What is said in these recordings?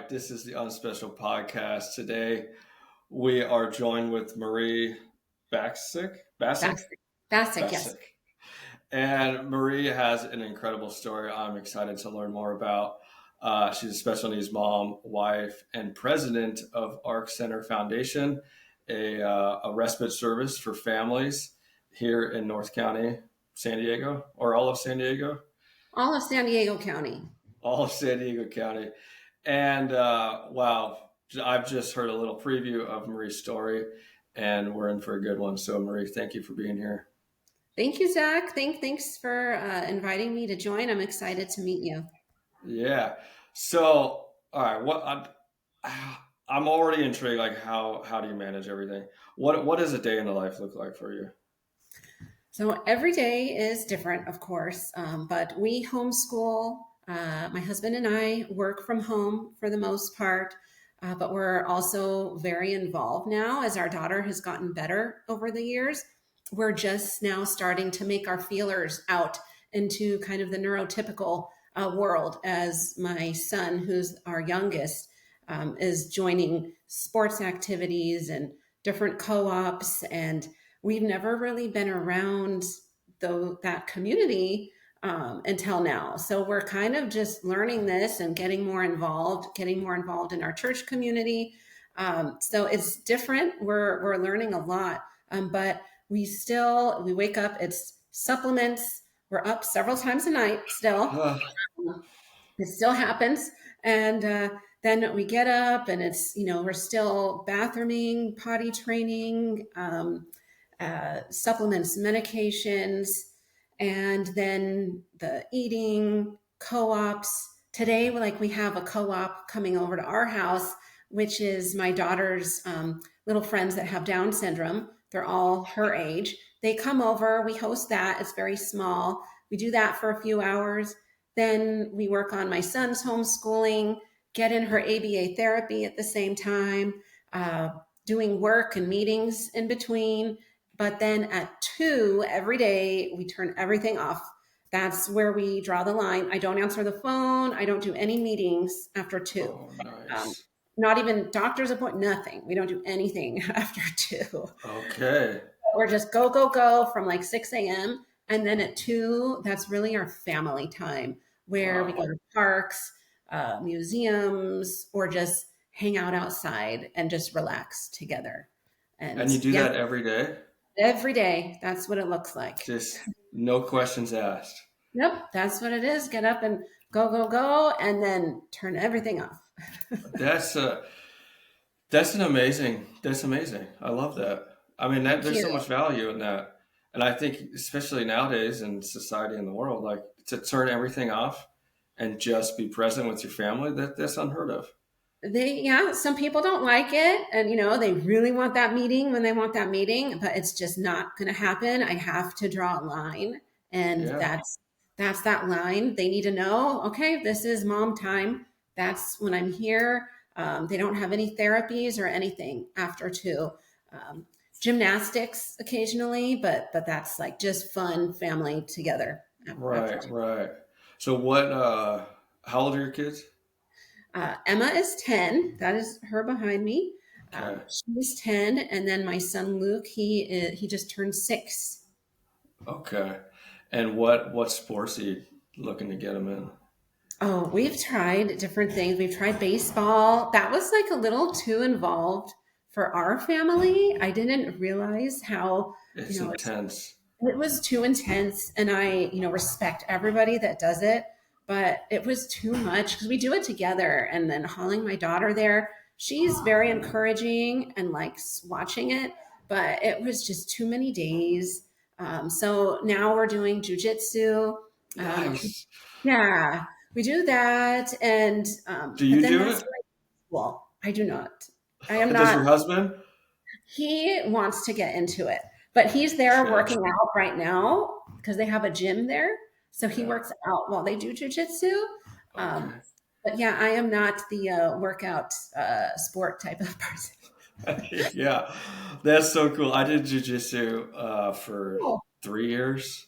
This is the UNspecial podcast. Today we are joined with Marie Baksick. Bassick? Basic. Basic, yes. Bassick. And Marie has an incredible story I'm excited to learn more about. She's a special needs mom, wife, and president of ARC Center Foundation, a respite service for families here in North County, San Diego, or all of San Diego. All of San Diego County. All of San Diego County. And wow, I've just heard a little preview of Marie's story, and we're in for a good one. So, Marie, thank you for being here. Thank you, Zach. Thanks for inviting me to join. I'm excited to meet you. Yeah. So, all right, I'm already intrigued. Like, how do you manage everything? What does a day in the life look like for you? So every day is different, of course, but we homeschool. My husband and I work from home for the most part, but we're also very involved now as our daughter has gotten better over the years. We're just now starting to make our feelers out into kind of the neurotypical world as my son, who's our youngest, is joining sports activities and different co-ops, and we've never really been around that community until now. So we're kind of just learning this and getting more involved in our church community. So it's different. We're learning a lot, but we wake up, it's supplements. We're up several times a night still. It still happens. And then we get up and we're still bathrooming, potty training, supplements, medications, and then the eating, co-ops. Today, we have a co-op coming over to our house, which is my daughter's little friends that have Down syndrome. They're all her age. They come over, we host that. It's very small. We do that for a few hours. Then we work on my son's homeschooling, get in her ABA therapy at the same time, doing work and meetings in between. But then at 2 every day, we turn everything off. That's where we draw the line. I don't answer the phone. I don't do any meetings after 2. Oh, nice. Not even doctor's appointment, nothing. We don't do anything after 2. Okay. We're just go, go, go from 6 a.m. And then at 2, that's really our family time where we go to parks, museums, or just hang out outside and just relax together. And you do that every day? Every day. That's what it looks like. Just no questions asked. Yep. That's what it is. Get up and go, go, go, and then turn everything off. That's amazing. I love that. I mean, there's so much value in that. And I think especially nowadays in society and the world, to turn everything off and just be present with your family, that's unheard of. Some people don't like it, and they really want that meeting when they want that meeting, but it's just not going to happen. I have to draw a line, and that's that line. They need to know, okay, this is mom time. That's when I'm here. They don't have any therapies or anything after 2. Gymnastics occasionally, but that's just fun family together. Right. So how old are your kids? Emma is 10. That is her behind me. Okay. She's 10, and then my son Luke, he just turned 6. Okay. And what sports are you looking to get him in? Oh, we've tried different things. We've tried baseball. That was a little too involved for our family. I didn't realize how it's intense. It was too intense, and I respect everybody that does it. But it was too much because we do it together. And then hauling my daughter there, she's very encouraging and likes watching it, but it was just too many days. So now we're doing jujitsu. Nice. Yeah, we do that. And do you do it? Well, I do not. I am not. Does your husband? He wants to get into it, but he's there working out right now because they have a gym there. So he works out while they do jujitsu. Okay. But yeah, I am not the workout sport type of person. Yeah, that's so cool. I did jujitsu for 3 years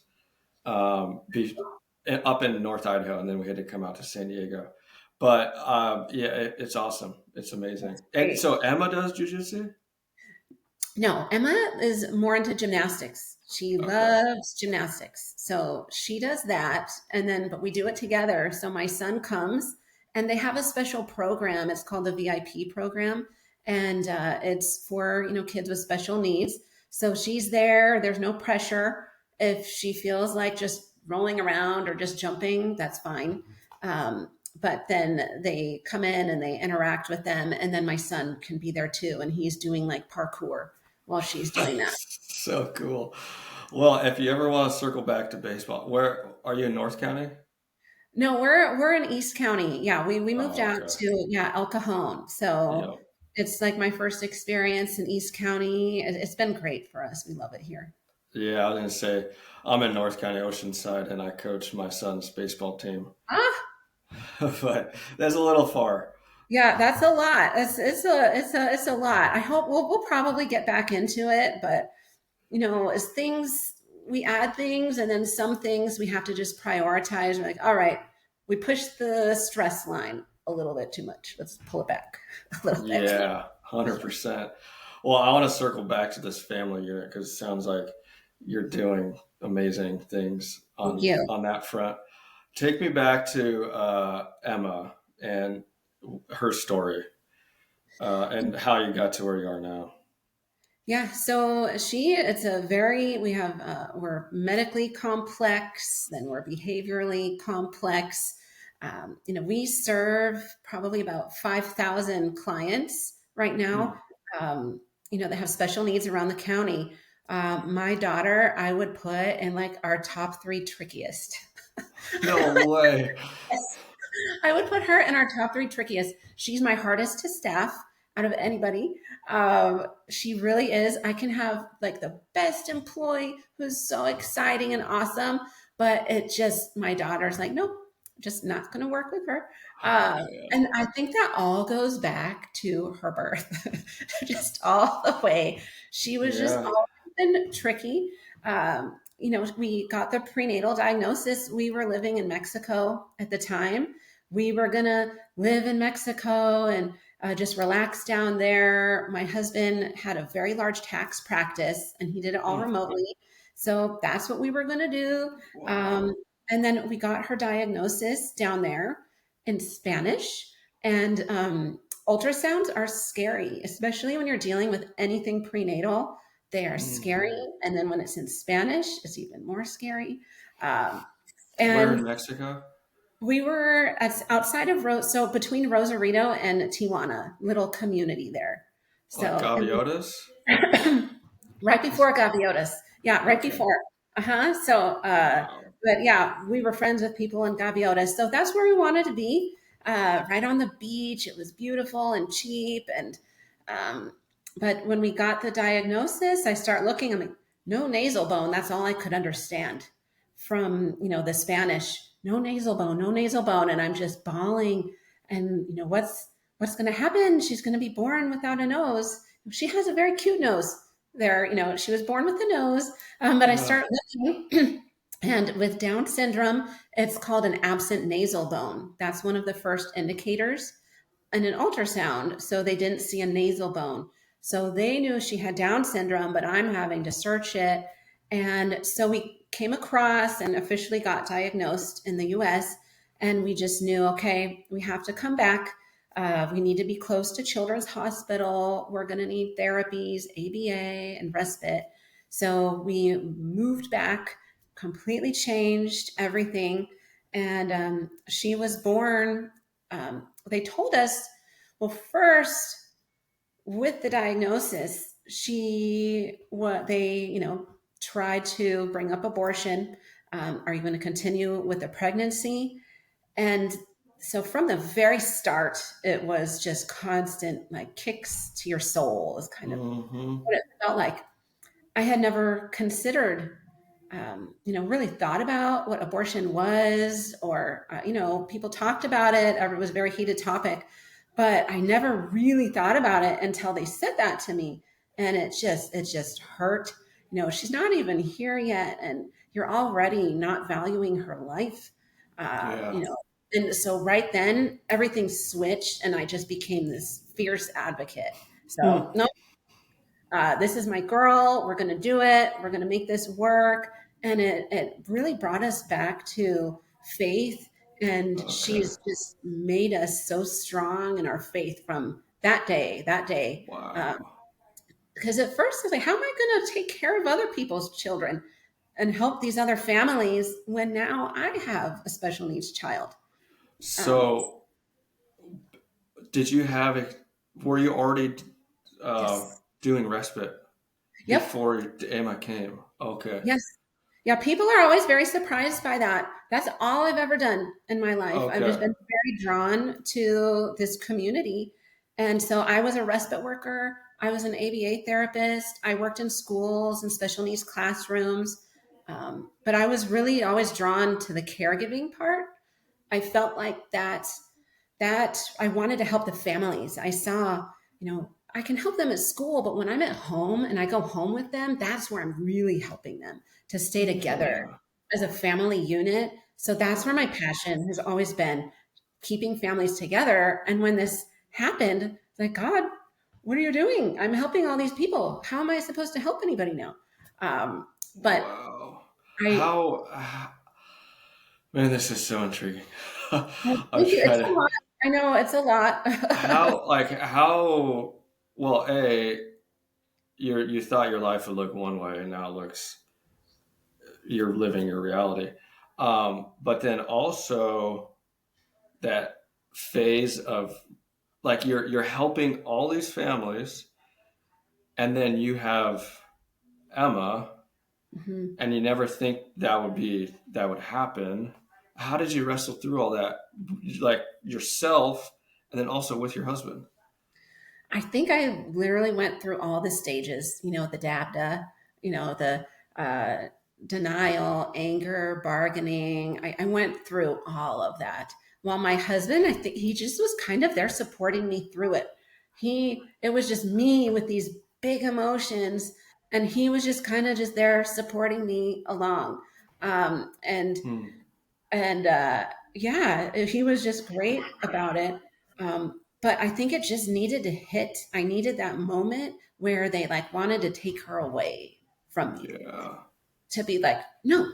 up in North Idaho, and then we had to come out to San Diego. But yeah, it's awesome. It's amazing. And Great. so Emma does jujitsu. No, Emma is more into gymnastics. She Okay. loves gymnastics. So she does that. And then, but we do it together. So my son comes and they have a special program. It's called the VIP program. And it's for, kids with special needs. So she's there. There's no pressure. If she feels like just rolling around or just jumping, that's fine. But then they come in and they interact with them. And then my son can be there too. And he's doing like parkour while she's doing that. So cool. Well, if you ever want to circle back to baseball, where are you in North County? No, we're in East County. Yeah, we moved Oh, out okay. to El Cajon. So Yep. it's like my first experience in East County. It's been great for us. We love it here. Yeah, I was gonna say I'm in North County, Oceanside, and I coach my son's baseball team, Ah, but that's a little far. yeah, that's a lot. It's a lot. I hope we'll probably get back into it, but as things we add things and then some things we have to just prioritize. We're like, all right, we push the stress line a little bit too much. Let's pull it back a little bit. Yeah, 100%. Well, I want to circle back to this family unit because it sounds like you're doing amazing things Thank on you. that front. Take me back to Emma and her story and how you got to where you are now. Yeah, so we're medically complex, then we're behaviorally complex. We serve probably about 5,000 clients right now, Hmm. that have special needs around the county. My daughter, I would put in like our top three trickiest. No way. I would put her in our top three trickiest. She's my hardest to staff out of anybody. She really is. I can have like the best employee who's so exciting and awesome, but my daughter's like, nope, just not going to work with her. Uh, Yeah. and I think that all goes back to her birth, just all the way. She was just Yeah. always been tricky. We got the prenatal diagnosis. We were living in Mexico at the time. We were going to live in Mexico and just relax down there. My husband had a very large tax practice and he did it all Mm. remotely. So that's what we were going to do. Wow. Um, and then we got her diagnosis down there in Spanish. And ultrasounds are scary, especially when you're dealing with anything prenatal. They are scary. Hmm. And then when it's in Spanish, it's even more scary. Um, Where in and Mexico? we were outside of so between Rosarito and Tijuana, little community there. Like So, Gaviotas? and right before Gaviotas. Yeah, right Okay. before. Uh-huh. Wow. But yeah, we were friends with people in Gaviotas. So that's where we wanted to be, right on the beach. It was beautiful and cheap. Um, but when we got the diagnosis, I start looking, I'm like, no nasal bone. That's all I could understand from, the Spanish. No nasal bone, no nasal bone. And I'm just bawling. And, what's going to happen? She's going to be born without a nose. She has a very cute nose there. She was born with the nose. But I Yeah. start looking, and with Down syndrome, it's called an absent nasal bone. That's one of the first indicators in an ultrasound. So they didn't see a nasal bone. So they knew she had Down syndrome, but I'm having to search it. And so we came across and officially got diagnosed in the US. And we just knew, okay, we have to come back. We need to be close to Children's Hospital. We're going to need therapies, ABA, and respite. So we moved back, completely changed everything. And she was born. They told us, well, first, with the diagnosis, they tried to bring up abortion. Are you going to continue with the pregnancy? And so from the very start, it was just constant like kicks to your soul is kind of Hmm. what it felt like. I had never considered, really thought about what abortion was, or, people talked about it. It was a very heated topic, but I never really thought about it until they said that to me. And it just hurt. She's not even here yet. And you're already not valuing her life. Um, you Yeah. know, And so right then, everything switched, and I just became this fierce advocate. So, Hmm. no, this is my girl. We're going to do it. We're going to make this work. And it really brought us back to faith. And Okay. she's just made us so strong in our faith from that day, that day. Wow. Because at first I was like, how am I going to take care of other people's children and help these other families when now I have a special needs child? Um, So, did you have a, were you already yes. doing respite Yep. before Emma came? Okay. Yes. Yeah, people are always very surprised by that. That's all I've ever done in my life. I've just Okay. been very drawn to this community. And so I was a respite worker. I was an ABA therapist. I worked in schools and special needs classrooms. But I was really always drawn to the caregiving part. I felt like that I wanted to help the families. I saw, I can help them at school, but when I'm at home and I go home with them, that's where I'm really helping them to stay together Yeah. as a family unit. So that's where my passion has always been, keeping families together. And when this happened, it's like, God, what are you doing? I'm helping all these people. How am I supposed to help anybody now? But Wow. I, How, man, this is so intriguing. I'm thank you. trying It's a to, lot. I know it's a lot. how, well, you thought your life would look one way and now it looks, you're living your reality. But then also that phase of like you're helping all these families and then you have Emma Mhm. and you never think that would happen. How did you wrestle through all that, like yourself, and then also with your husband? I think I literally went through all the stages, the DABDA, the uh, denial, anger, bargaining. I went through all of that. While my husband, I think he just was kind of there supporting me through it. It was just me with these big emotions, and he was just kind of just there supporting me along. Um, and Hmm. and yeah, he was just great about it. But I think it just needed to hit. I needed that moment where they like wanted to take her away from me, Yeah. to be like, no,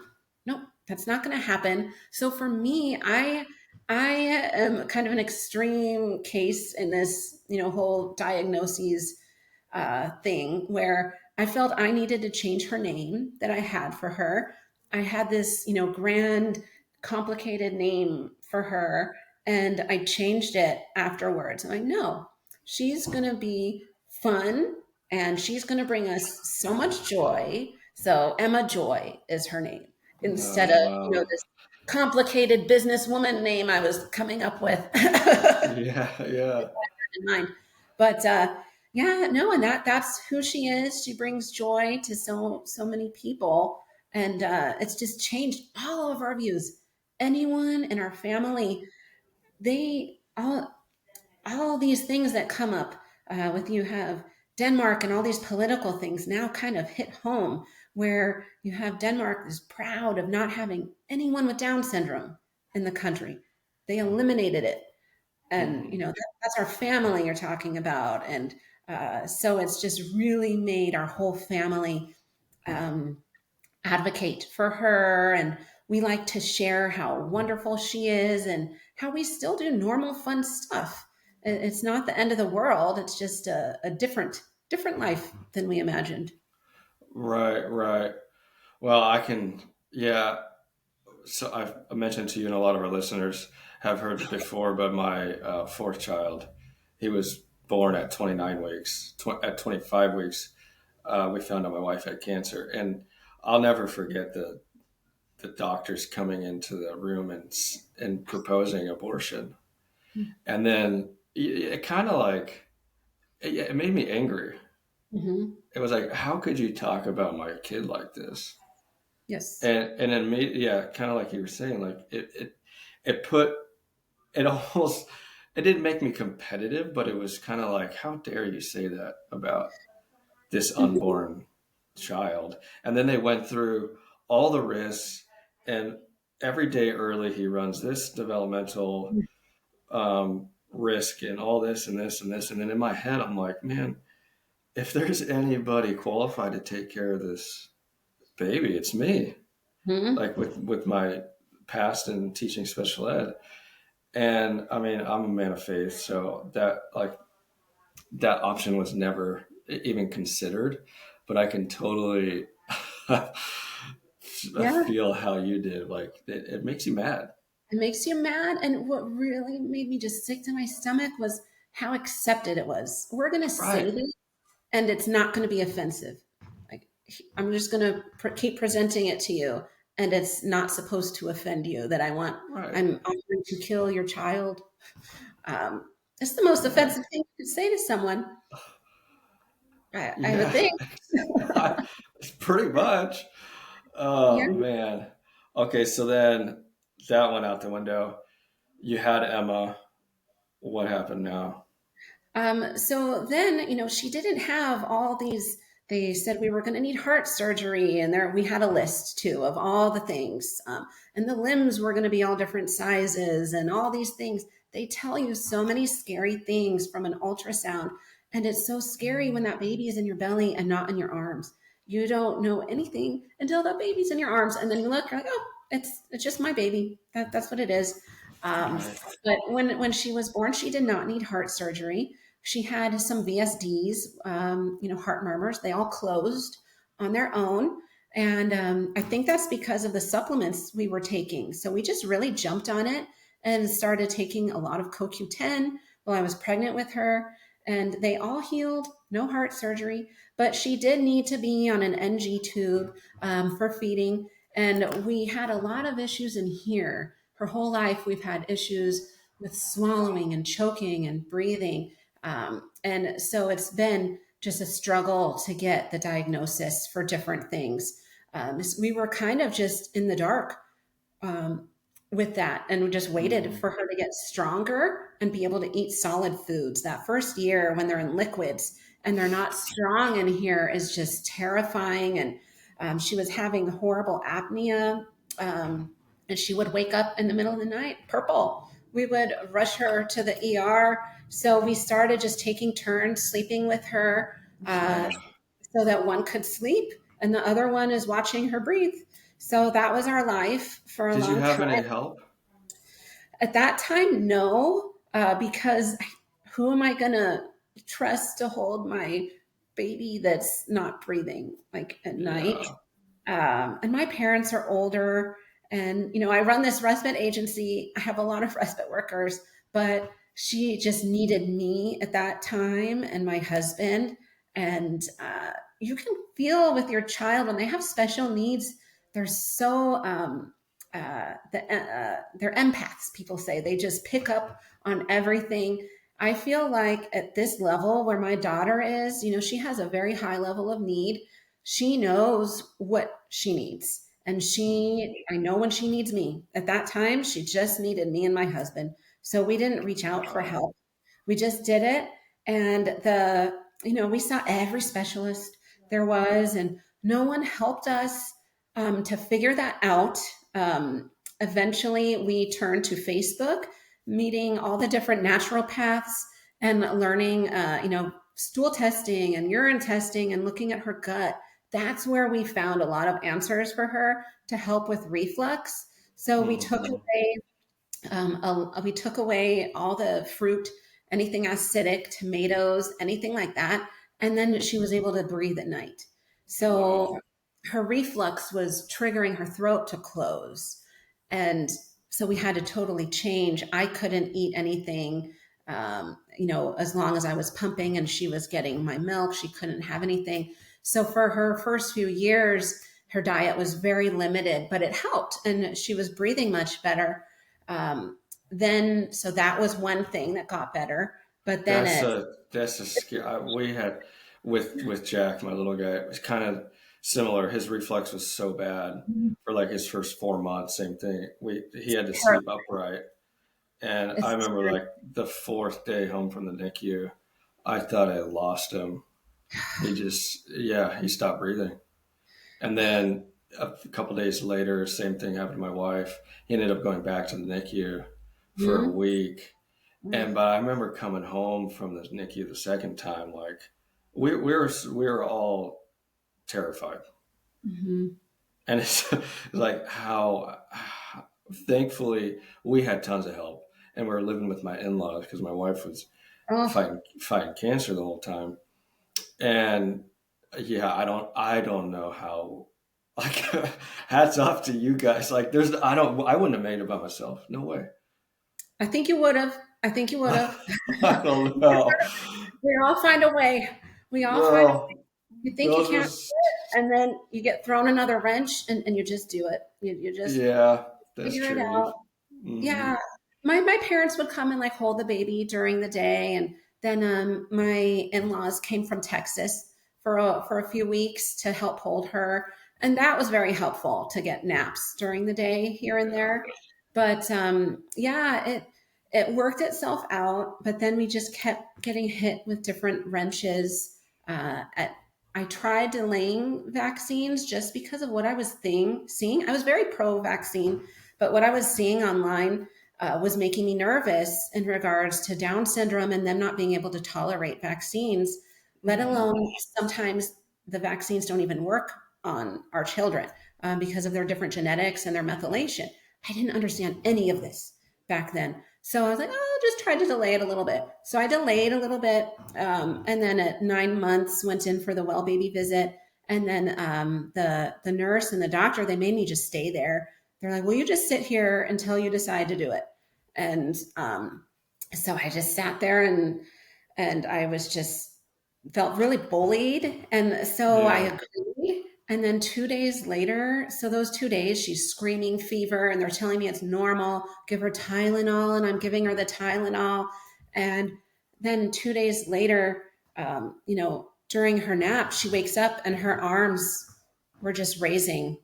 no, that's not going to happen. So for me, I am kind of an extreme case in this, whole diagnoses thing, where I felt I needed to change her name that I had for her. I had this, grand, complicated name for her, and I changed it afterwards. I'm like, no, she's going to be fun and she's going to bring us so much joy. So Emma Joy is her name, instead of, Wow. this complicated businesswoman name I was coming up with. Yeah. Yeah. In mind. But yeah, no, and that's who she is. She brings joy to so many people, and it's just changed all of our views. Anyone in our family, they all these things that come up with, you have Denmark and all these political things now kind of hit home, where you have Denmark is proud of not having anyone with Down syndrome in the country. They eliminated it, and Hmm. that's our family you're talking about. And so it's just really made our whole family um, advocate for her, and we like to share how wonderful she is and how we still do normal fun stuff. It's not the end of the world. It's just a different life than we imagined. Right. Right. Well, I can. Yeah. So I mentioned to you, and a lot of our listeners have heard before, but my fourth child, he was born at 29 weeks. At 25 weeks, we found out my wife had cancer, and I'll never forget the doctors coming into the room and proposing abortion, and then it kind of like it made me angry. Mm-hmm. It was like, how could you talk about my kid like this? Yes. And it made, yeah, kind of like you were saying, like it put it almost, it didn't make me competitive, but it was kind of like, how dare you say that about this unborn child? And then they went through all the risks, and every day early he runs this developmental risk and all this and this and this. And then in my head, I'm like, man, if there's anybody qualified to take care of this baby, it's me. Mhm. Like with my past in teaching special ed. And I mean, I'm a man of faith, so that option was never even considered. But I can totally Yeah, feel how you did. Like it makes you mad, it makes you mad. And what really made me just sick to my stomach was how accepted it was. We're going to say right? this, and it's not going to be offensive. Like, I'm just going to keep presenting it to you, and it's not supposed to offend you that Right. I'm offering to kill your child. Um, it's the most Right. offensive thing you could say to someone, I would Yeah. think. It's pretty much. Yeah. Oh man. Okay, so then that went out the window. You had Emma. What happened now? So then, she didn't have all these. They said we were going to need heart surgery, and there we had a list too of all the things, and the limbs were going to be all different sizes, and all these things. They tell you so many scary things from an ultrasound, and it's so scary when that baby is in your belly and not in your arms. You don't know anything until that baby's in your arms, and then you look, you're like, oh, it's just my baby. That's what it is. Um, Right. but when she was born, she did not need heart surgery. She had some VSDs, heart murmurs. They all closed on their own. And I think that's because of the supplements we were taking. So we just really jumped on it and started taking a lot of CoQ10 while I was pregnant with her. And they all healed, no heart surgery, but she did need to be on an NG tube for feeding. And we had a lot of issues in here. Her whole life, we've had issues with swallowing and choking and breathing. And so it's been just a struggle to get the diagnosis for different things. We were kind of just in the dark um, with that, and we just waited Mm, for her to get stronger and be able to eat solid foods. That first year when they're in liquids and they're not strong in here is just terrifying. And she was having horrible apnea, and she would wake up in the middle of the night purple. We would rush her to the ER. So we started just taking turns sleeping with her, yeah. so that one could sleep and the other one is watching her breathe. So that was our life for a Did you long have time. any help? At that time, no, because who am I going to trust to hold my baby that's not breathing like at night? Yeah. And my parents are older, and I run this respite agency. I have a lot of respite workers, but she just needed me at that time and my husband. And you can feel with your child when they have special needs, they're so they're empaths. People say they just pick up on everything. I feel like at this level where my daughter is, she has a very high level of need. She knows what she needs. And I know when she needs me. At that time, she just needed me and my husband. So we didn't reach out for Wow. help. We just did it. And we saw every specialist there was, and no one helped us to figure that out. Eventually, we turned to Facebook, meeting all the different naturopaths and learning, stool testing and urine testing and looking at her gut. That's where we found a lot of answers for her to help with reflux. So Hmm. we took away all the fruit, anything acidic, tomatoes, anything like that, and then she was able to breathe at night. So Wow. her reflux was triggering her throat to close, and so we had to totally change. I couldn't eat anything, as long as I was pumping and she was getting my milk. She couldn't have anything. So for her first few years, her diet was very limited, but it helped, and she was breathing much better. Then so that was one thing that got better, but then That's a scare. We had with Jack, my little guy. It was kind of similar. His reflux was so bad for like his first 4 months. Same thing. He had to sleep upright, and I it's remember like the fourth day home from the NICU, I thought I lost him. He stopped breathing, and then a couple days later, same thing happened to my wife. He ended up going back to the NICU for a Mm-hmm. week. And but I remember coming home from the NICU the second time, like we were all terrified, Mm-hmm. and it's like how thankfully we had tons of help, and we were living with my in-laws because my wife was Oh, fighting cancer the whole time, and yeah, I don't know how. Like, hats off to you guys. Like, I wouldn't have made it by myself. No way. I think you would have. I think you would have. I don't know. We all find a way. We all find a way. Oh, You think you those can't was do it, and then you get thrown another wrench, and you just do it. You just yeah, that's figure it true. out. Hmm. Yeah. My parents would come and like hold the baby during the day, and then my in-laws came from Texas for a few weeks to help hold her, and that was very helpful to get naps during the day here and Yeah. there. But yeah, it worked itself out, but then we just kept getting hit with different wrenches. At I tried delaying vaccines just because of what I was seeing. I was very pro vaccine, but what I was seeing online was making me nervous in regards to Down syndrome and them not being able to tolerate vaccines, let Hmm. alone sometimes the vaccines don't even work on our children because of their different genetics and their methylation. I didn't understand any of this back then. So I was like, oh, I'll just try to delay it a little bit. So I delayed a little bit. And then at 9 months, went in for the well baby visit. And then the nurse and the doctor, they made me just stay there. They're like, well, you just sit here until you decide to do it. And so I just sat there and I was just felt really bullied. And so I Yeah. agreed. And then 2 days later, so those 2 days, she's screaming fever, and they're telling me it's normal. Give her Tylenol, and I'm giving her the Tylenol. And then 2 days later, during her nap, she wakes up and her arms were just raising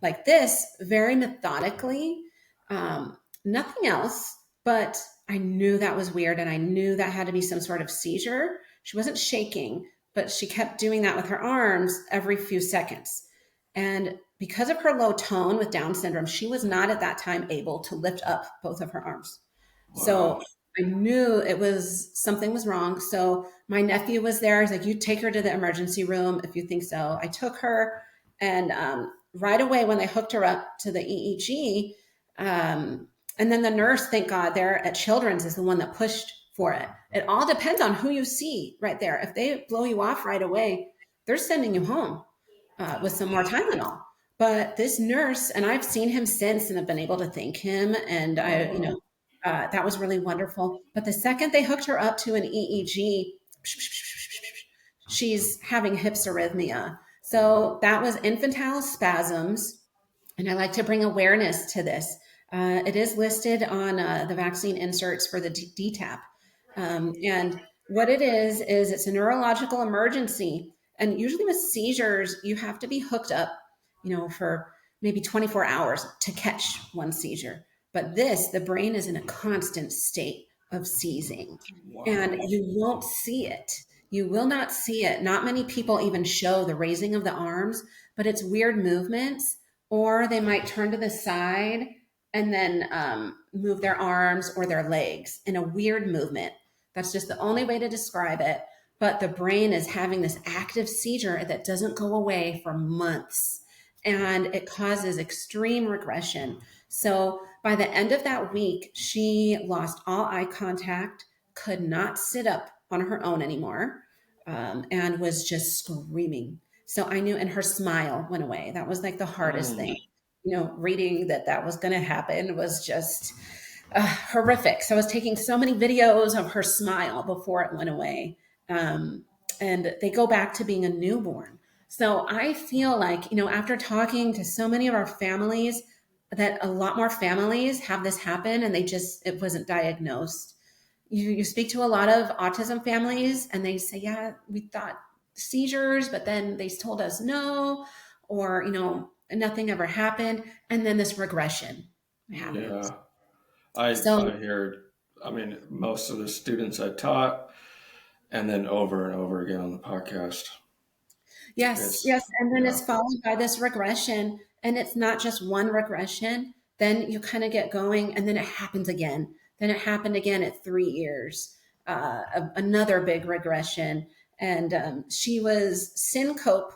like this, very methodically. Nothing else, but I knew that was weird, and I knew that had to be some sort of seizure. She wasn't shaking, but she kept doing that with her arms every few seconds. And because of her low tone with Down syndrome, she was not at that time able to lift up both of her arms. So Wow. I knew it was something was wrong. So my nephew was there. He's like, "You take her to the emergency room if you think so." I took her, and right away when they hooked her up to the EEG, and then the nurse, thank God, there at Children's is the one that pushed for it. It all depends on who you see right there. If they blow you off right away, they're sending you home with some more Tylenol. But this nurse, and I've seen him since and have been able to thank him. And Wow. that was really wonderful. But the second they hooked her up to an EEG, she's having hypsarrhythmia. So that was infantile spasms. And I like to bring awareness to this. It is listed on the vaccine inserts for the DTaP. And what it is it's a neurological emergency. And usually with seizures, you have to be hooked up, for maybe 24 hours to catch one seizure. But this, the brain is in a constant state of seizing, and Wow. you won't see it. You will not see it. Not many people even show the raising of the arms, but it's weird movements, or they might turn to the side and then move their arms or their legs in a weird movement. That's just the only way to describe it. But the brain is having this active seizure that doesn't go away for months, and it causes extreme regression. So by the end of that week, she lost all eye contact, could not sit up on her own anymore, and was just screaming. So I knew, and her smile went away. That was like the hardest Mm. thing. Reading that was going to happen was just horrific. So I was taking so many videos of her smile before it went away. Um, and they go back to being a newborn. So I feel like, after talking to so many of our families, that a lot more families have this happen and it wasn't diagnosed. You speak to a lot of autism families and they say, yeah, we thought seizures, but then they told us no, or, nothing ever happened. And then this regression happens. Yeah. I So heard. I mean, most of the students I taught, and then over and over again on the podcast. Yes, It's, yes. And then yeah. it's followed by this regression. And it's not just one regression. Then you kind of get going, and then it happens again. Then it happened again at 3 years, another big regression. And she was syncope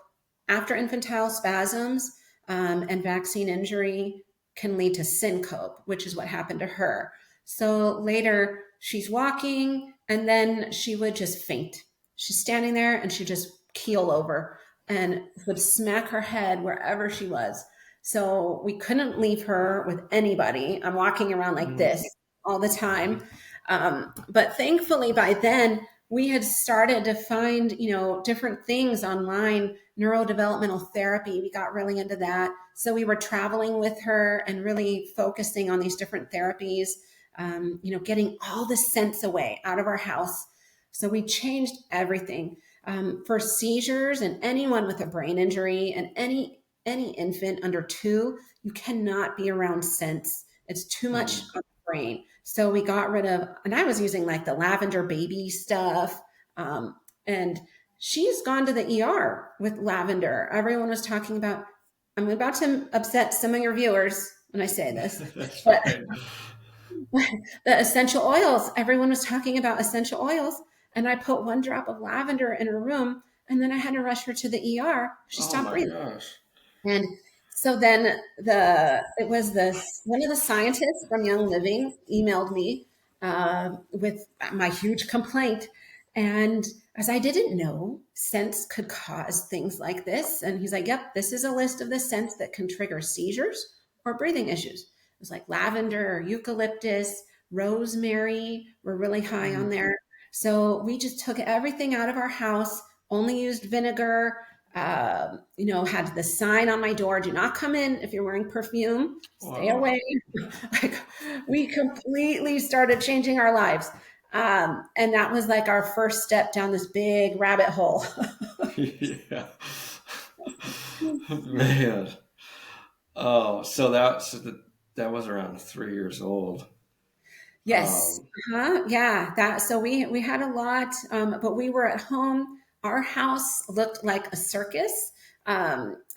after infantile spasms, and vaccine injury can lead to syncope, which is what happened to her. So later, she's walking, and then she would just faint. She's standing there and she just keel over and would smack her head wherever she was. So we couldn't leave her with anybody. I'm walking around like Mm, this all the time. But thankfully, by then, we had started to find, different things online, neurodevelopmental therapy. We got really into that. So we were traveling with her and really focusing on these different therapies, getting all the sense away out of our house. So we changed everything. For seizures and anyone with a brain injury and any infant under 2, you cannot be around sense. It's too much mm. on the brain. So we got rid of, and I was using like the lavender baby stuff. And she's gone to the ER with lavender. Everyone was talking about, I'm about to upset some of your viewers when I say this, That's but fine. the essential oils, everyone was talking about essential oils. And I put one drop of lavender in her room, and then I had to rush her to the ER. She Oh stopped my breathing. gosh. And so then it was this one of the scientists from Young Living emailed me with my huge complaint, and as I didn't know scents could cause things like this, and he's like, "Yep, this is a list of the scents that can trigger seizures or breathing issues." It was like lavender, eucalyptus, rosemary were really high on Mm. there. So we just took everything out of our house, only used vinegar, had the sign on my door, do not come in if you're wearing perfume, stay Wow. away. Like, we completely started changing our lives. And that was like our first step down this big rabbit hole. Yeah. Man. Oh, so that was around 3 years old. Yes. Um, Uh-huh. Yeah. So we had a lot, but we were at home. Our house looked like a circus,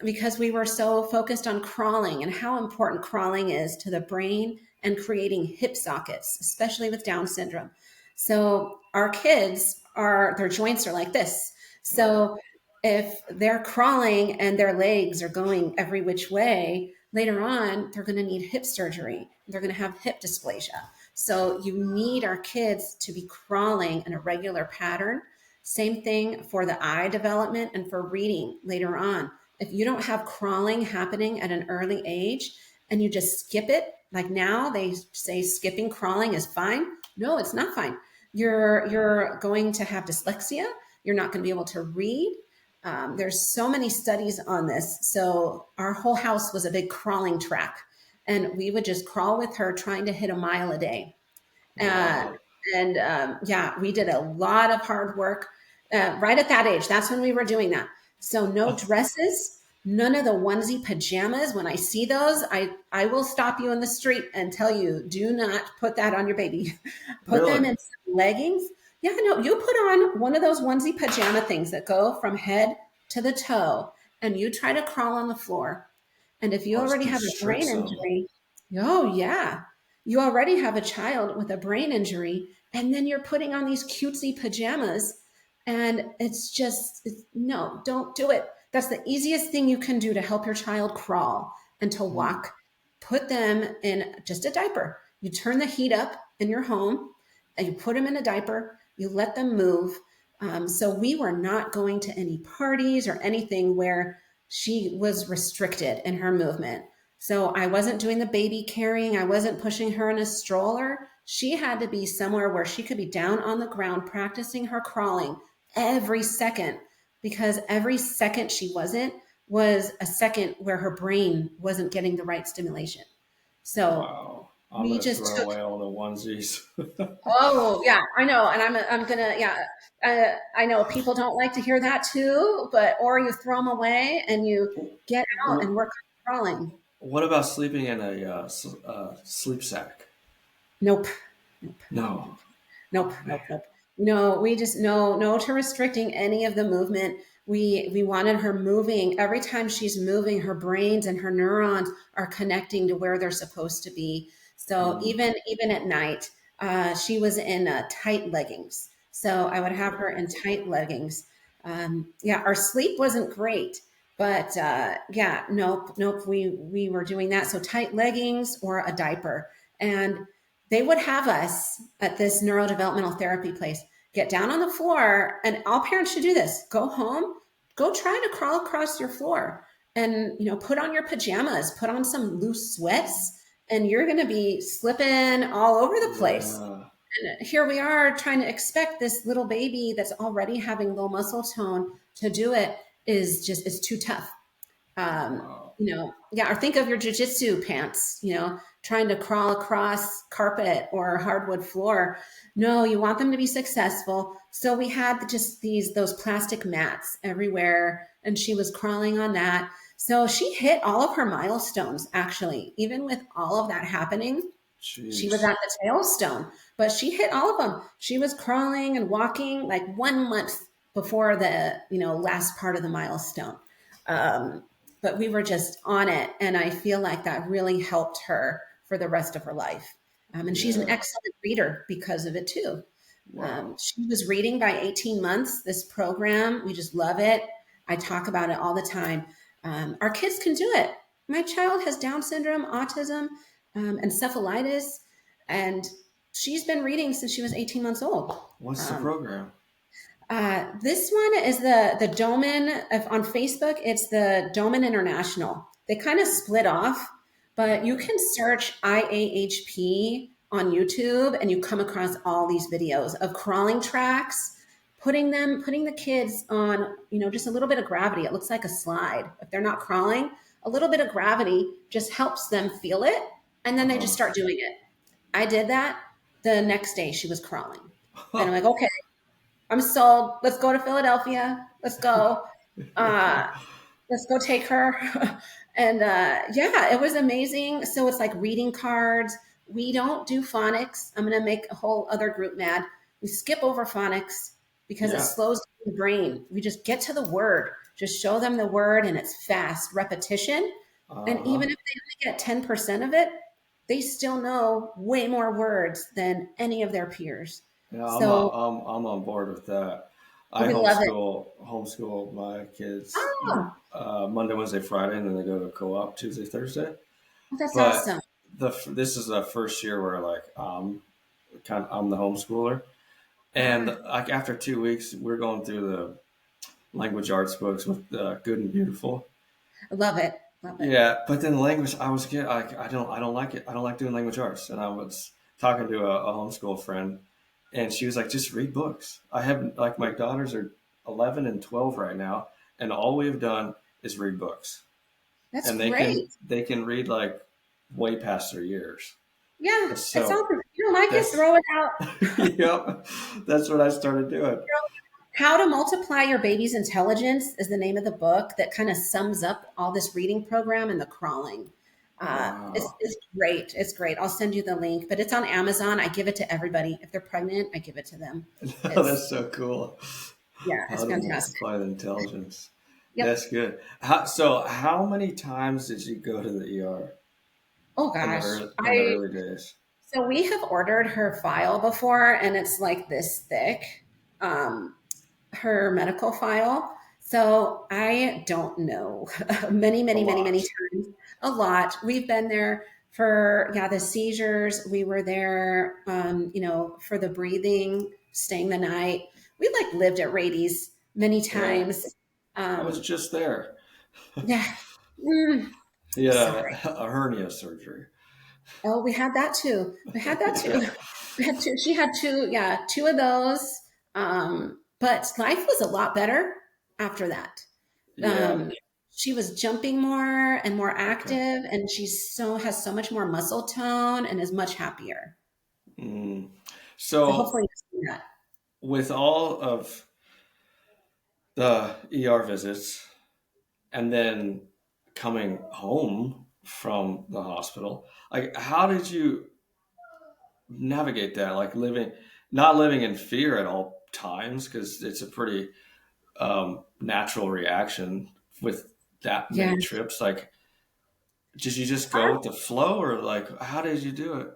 because we were so focused on crawling and how important crawling is to the brain and creating hip sockets, especially with Down syndrome. So our kids their joints are like this. right. So if they're crawling and their legs are going every which way, later on they're going to need hip surgery. They're going to have hip dysplasia. So you need our kids to be crawling in a regular pattern. Same thing for the eye development and for reading later on. If you don't have crawling happening at an early age and you just skip it, like now they say skipping crawling is fine. No, it's not fine. You're going to have dyslexia. You're not going to be able to read. There's so many studies on this. So our whole house was a big crawling track, and we would just crawl with her trying to hit a mile a day. Uh, Wow. and yeah, we did a lot of hard work right at that age. That's when we were doing that. So no dresses, none of the onesie pajamas. When I see those, I will stop you in the street and tell you, do not put that on your baby. Put them Really? in leggings. Yeah, no, you put on one of those onesie pajama things that go from head to the toe, and you try to crawl on the floor. And if you Oh, it already have a brain constricts them. injury, oh yeah, you already have a child with a brain injury, and then you're putting on these cutesy pajamas, and no, don't do it. That's the easiest thing you can do to help your child crawl and to Mm. walk. Put them in just a diaper. You turn the heat up in your home, and you put them in a diaper. You let them move. So we were not going to any parties or anything where she was restricted in her movement. So I wasn't doing the baby carrying, I wasn't pushing her in a stroller. She had to be somewhere where she could be down on the ground practicing her crawling every second, because every second she wasn't was a second where her brain wasn't getting the right stimulation. So Wow. I'm we gonna just throw took. away all the onesies. Oh yeah, I know, and I'm gonna, yeah. I know people don't like to hear that too, but or you throw them away and you get out and Wh- work on crawling. What about sleeping in a sleep sack? Nope, nope, No. nope, Oh man. nope, nope. No, we just no to restricting any of the movement. We wanted her moving. Every time she's moving, her brains and her neurons are connecting to where they're supposed to be. So Mm, even at night, she was in tight leggings. So I would have her very in cool. tight leggings. Yeah, our sleep wasn't great, but yeah, nope. We were doing that. So tight leggings or a diaper, and they would have us at this neurodevelopmental therapy place get down on the floor, and all parents should do this. Go home, go try to crawl across your floor, and put on your pajamas, put on some loose sweats, and you're going to be slipping all over the place. Yeah. And here we are trying to expect this little baby that's already having low muscle tone to do it is too tough. Wow. Yeah, or think of your jujitsu pants, trying to crawl across carpet or hardwood floor. No, you want them to be successful. So we had just those plastic mats everywhere, and she was crawling on that. So she hit all of her milestones, actually, even with all of that happening. She was Jeez. at the tailstone, but she hit all of them. She was crawling and walking like 1 month before the last part of the milestone. Um, but we were just on it, and I feel like that really helped her for the rest of her life. And she's an Yeah. excellent reader because of it too. Wow. She was reading by 18 months. This program, we just love it. I talk about it all the time. Our kids can do it. My child has Down syndrome, autism, encephalitis, and she's been reading since she was 18 months old. What's the Um, program? this one is the Doman on Facebook. It's the Doman International. They kind of split off, but you Okay. can search IAHP on YouTube and you come across all these videos of crawling tracks, putting the kids on, just a little bit of gravity. It looks like a slide. If they're not crawling, a little bit of gravity just helps them feel it, and then they just Uh-huh. start doing it. I did that. The next day she was crawling. And I'm like, okay, I'm sold. Let's go to Philadelphia. Let's go. Uh, let's go take her. And yeah, it was amazing. So it's like reading cards. We don't do phonics. I'm going to make a whole other group mad. We skip over phonics because it Yeah. slows the brain. We just get to the word, just show them the word, and it's fast repetition. And Uh-huh. even if they only get 10% of it, they still know way more words than any of their peers. Yeah, So I'm on board with that. I we love it. homeschool my kids Oh, Monday, Wednesday, Friday, and then they go to co-op Tuesday, Thursday. that's But awesome. this is the first year where like I'm the homeschooler, and Ah, like after 2 weeks, we're going through the language arts books with Good and Beautiful. I love it. Love it. Yeah, but then language, I was get I don't like it. I don't like doing language arts. And I was talking to a homeschool friend, and she was like, "Just read books." I haven't like my daughters are 11 and 12 right now, and all we've done is read books, That's and great. they can read like way past their years. Yeah, And it's so awesome. If you don't like it, that's throw it out. yep, that's what I started doing. How to Multiply Your Baby's Intelligence is the name of the book that kind of sums up all this reading program and the crawling. Wow, It's great. It's great. I'll send you the link, but it's on Amazon. I give it to everybody. If they're pregnant, I give it to them. no, It's, that's so cool. yeah, How it's to fantastic. multiply the intelligence. Yep. That's good. So, how many times did you go to the ER Oh in the gosh. early days? So we have ordered her file before, and it's like this thick, um, her medical file. So I don't know. A Many lot. times. A lot. We've been there for, yeah, the seizures. We were there, for the breathing, staying the night. We like lived at Rady's many Yeah, times. I was Um, just there. yeah. Mm, He I'm had sorry. a hernia surgery. Oh, we had that too. We had that too. Yeah, We had two. She had two. Yeah, two of those. But life was a lot better after that. yeah. Um, she was jumping more and more Okay. active, and has so much more muscle tone and is much happier. Mm. So So, hopefully, you see that. with all of the ER visits, and then coming home from the hospital, like, how did you navigate that? Like not living in fear at all times, because it's a pretty natural reaction with that Yeah. many trips. Like, did you just go with the flow, or like, how did you do it?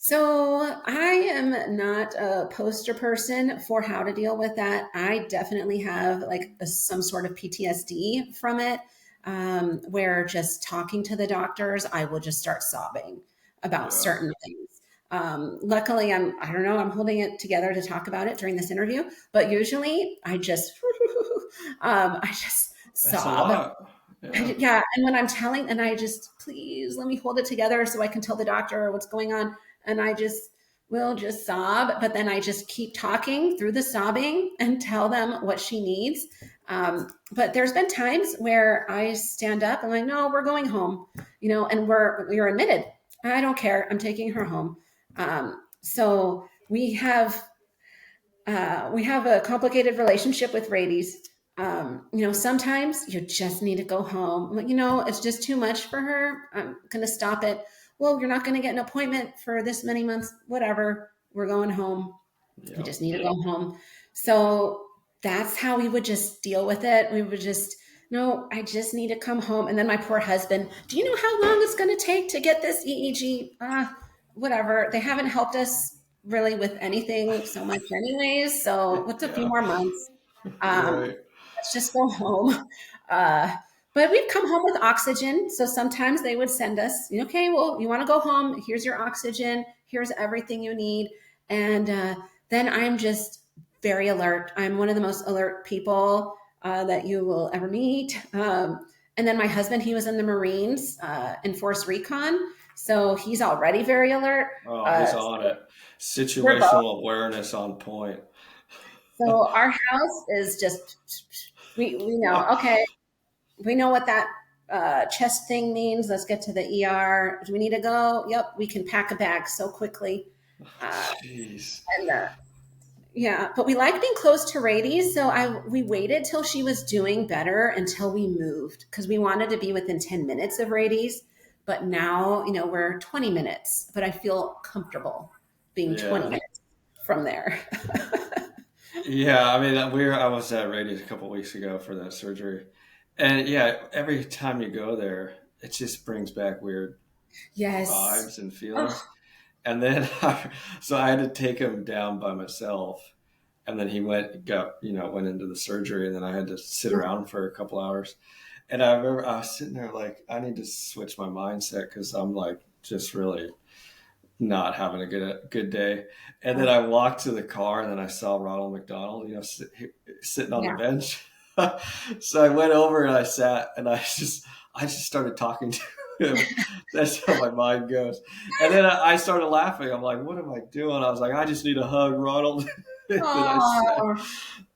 So I am not a poster person for how to deal with that. I definitely have like some sort of PTSD from it, where just talking to the doctors, I will just start sobbing about Yeah, certain things. Luckily, I don't know, I'm holding it together to talk about it during this interview, but usually I just, I just it's a sob. lot. Yeah, Yeah, and when I'm telling, and I just, please let me hold it together so I can tell the doctor what's going on, and I just will just sob, but then I just keep talking through the sobbing and tell them what she needs. But there's been times where I stand up and I'm like, no, we're going home, and we're admitted. I don't care. I'm taking her home. So we have a complicated relationship with rabies. Sometimes you just need to go home. It's just too much for her. I'm going to stop it. Well, you're not going to get an appointment for this many months. Whatever. We're going home. We yeah, just need to go home. So that's how we would just deal with it. We would just, no, I just need to come home. And then my poor husband, do you know how long it's going to take to get this EEG? Whatever. They haven't helped us really with anything so much, anyways. So what's a few yeah. more months? Um, Right. let's just go home. Uh, but we've come home with oxygen. So sometimes they would send us, okay, well, you want to go home? Here's your oxygen. Here's everything you need. And then I'm just very alert. I'm one of the most alert people that you will ever meet. And then my husband, he was in the Marines in Force Recon. So he's already very alert. Oh, Uh, he's on it. we're both. Situational awareness on point. So our house is just, we know, okay, we know what that chest thing means. Let's get to the ER. Do we need to go? Yep, we can pack a bag so quickly. Uh, Jeez. and Yeah, but we like being close to Radies, so we waited till she was doing better until we moved because we wanted to be within 10 minutes of Radies. But now, we're 20 minutes, but I feel comfortable being 20 Yeah. minutes from there. Yeah, I mean, I was at Radius a couple weeks ago for that surgery, and yeah, every time you go there, it just brings back weird Yes. vibes and feelings. Oh, And then, so I had to take him down by myself, and then he went into the surgery, and then I had to sit around for a couple hours. And I remember I was sitting there like, I need to switch my mindset because I'm like just really not having a good day. And then I walked to the car, and then I saw Ronald McDonald, sitting on the yeah. bench. So I went over and I sat, and I just started talking to him. That's how my mind goes. And then I started laughing. I'm like, what am I doing? I was like, I just need a hug, Ronald. Then I said,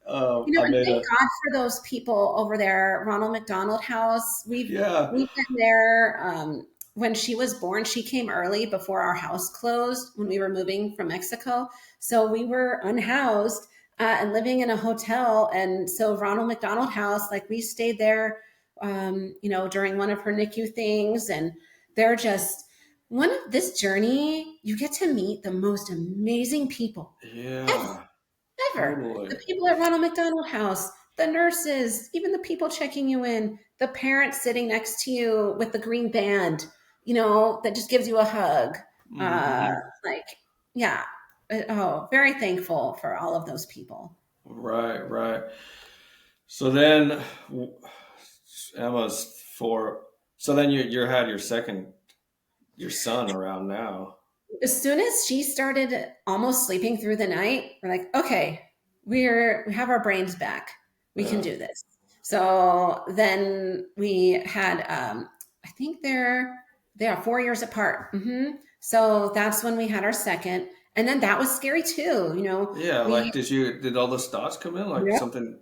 Oh, I and made thank a God for those people over there, Ronald McDonald House. We've yeah, we've been there. When she was born, she came early before our house closed when we were moving from Mexico. So we were unhoused and living in a hotel. And so Ronald McDonald House, like we stayed there, during one of her NICU things, and they're just one of this journey. You get to meet the most amazing people yeah, ever. totally. The people at Ronald McDonald House, the nurses, even the people checking you in, the parent sitting next to you with the green band, that just gives you a hug. Uh, Hmm. like, yeah. Oh, very thankful for all of those people. Right, right. So then Emma's four. So then you had your son around now. As soon as she started almost sleeping through the night, we're like, okay, we have our brains back. We can Yeah, do this. So then we had, I think they are 4 years apart. So that's when we had our second, and then that was scary too. yeah. We Like, did all those thoughts come in? Like Yep. something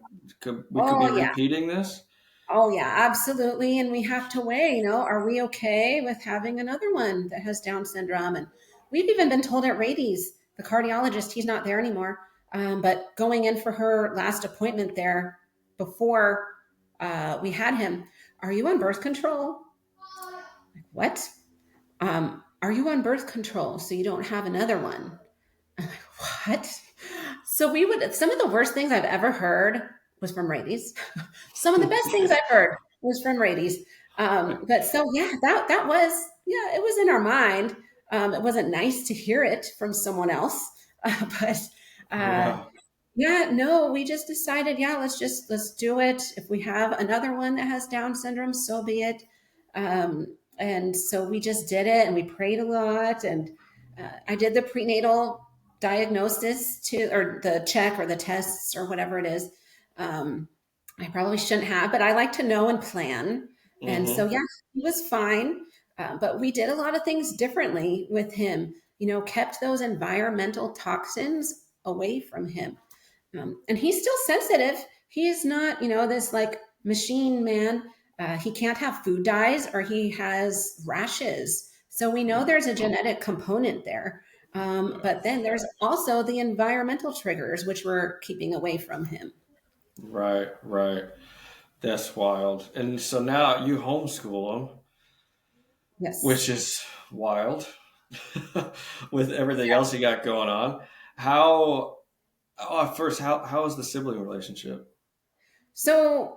we could be Oh yeah. repeating this? Oh, yeah, absolutely. And we have to weigh, are we okay with having another one that has Down syndrome? And we've even been told at Rady's, the cardiologist, he's not there anymore, but going in for her last appointment there before we had him, are you on birth control? Like, what? Are you on birth control so you don't have another one? I'm like, what? So some of the worst things I've ever heard was from rabies. Some of the best things I've heard was from rabies. But so yeah, that was, yeah, it was in our mind. It wasn't nice to hear it from someone else, but uh, Yeah. yeah, no, we just decided, yeah, let's do it. If we have another one that has Down syndrome, so be it. And so we just did it, and we prayed a lot. And I did the prenatal diagnosis to, or the check, or the tests, or whatever it is. Um, I probably shouldn't have, but I like to know and plan. And so, Hmm. yeah, he was fine. But we did a lot of things differently with him. Kept those environmental toxins away from him. And he's still sensitive. He's not, this like machine man. He can't have food dyes, or he has rashes. So we know there's a genetic component there. Yeah. But then there's also the environmental triggers, which we're keeping away from him. Right, right. That's wild. And so now you homeschool them, which Yes. is wild with everything else you got going on. How, first, how is the sibling relationship? So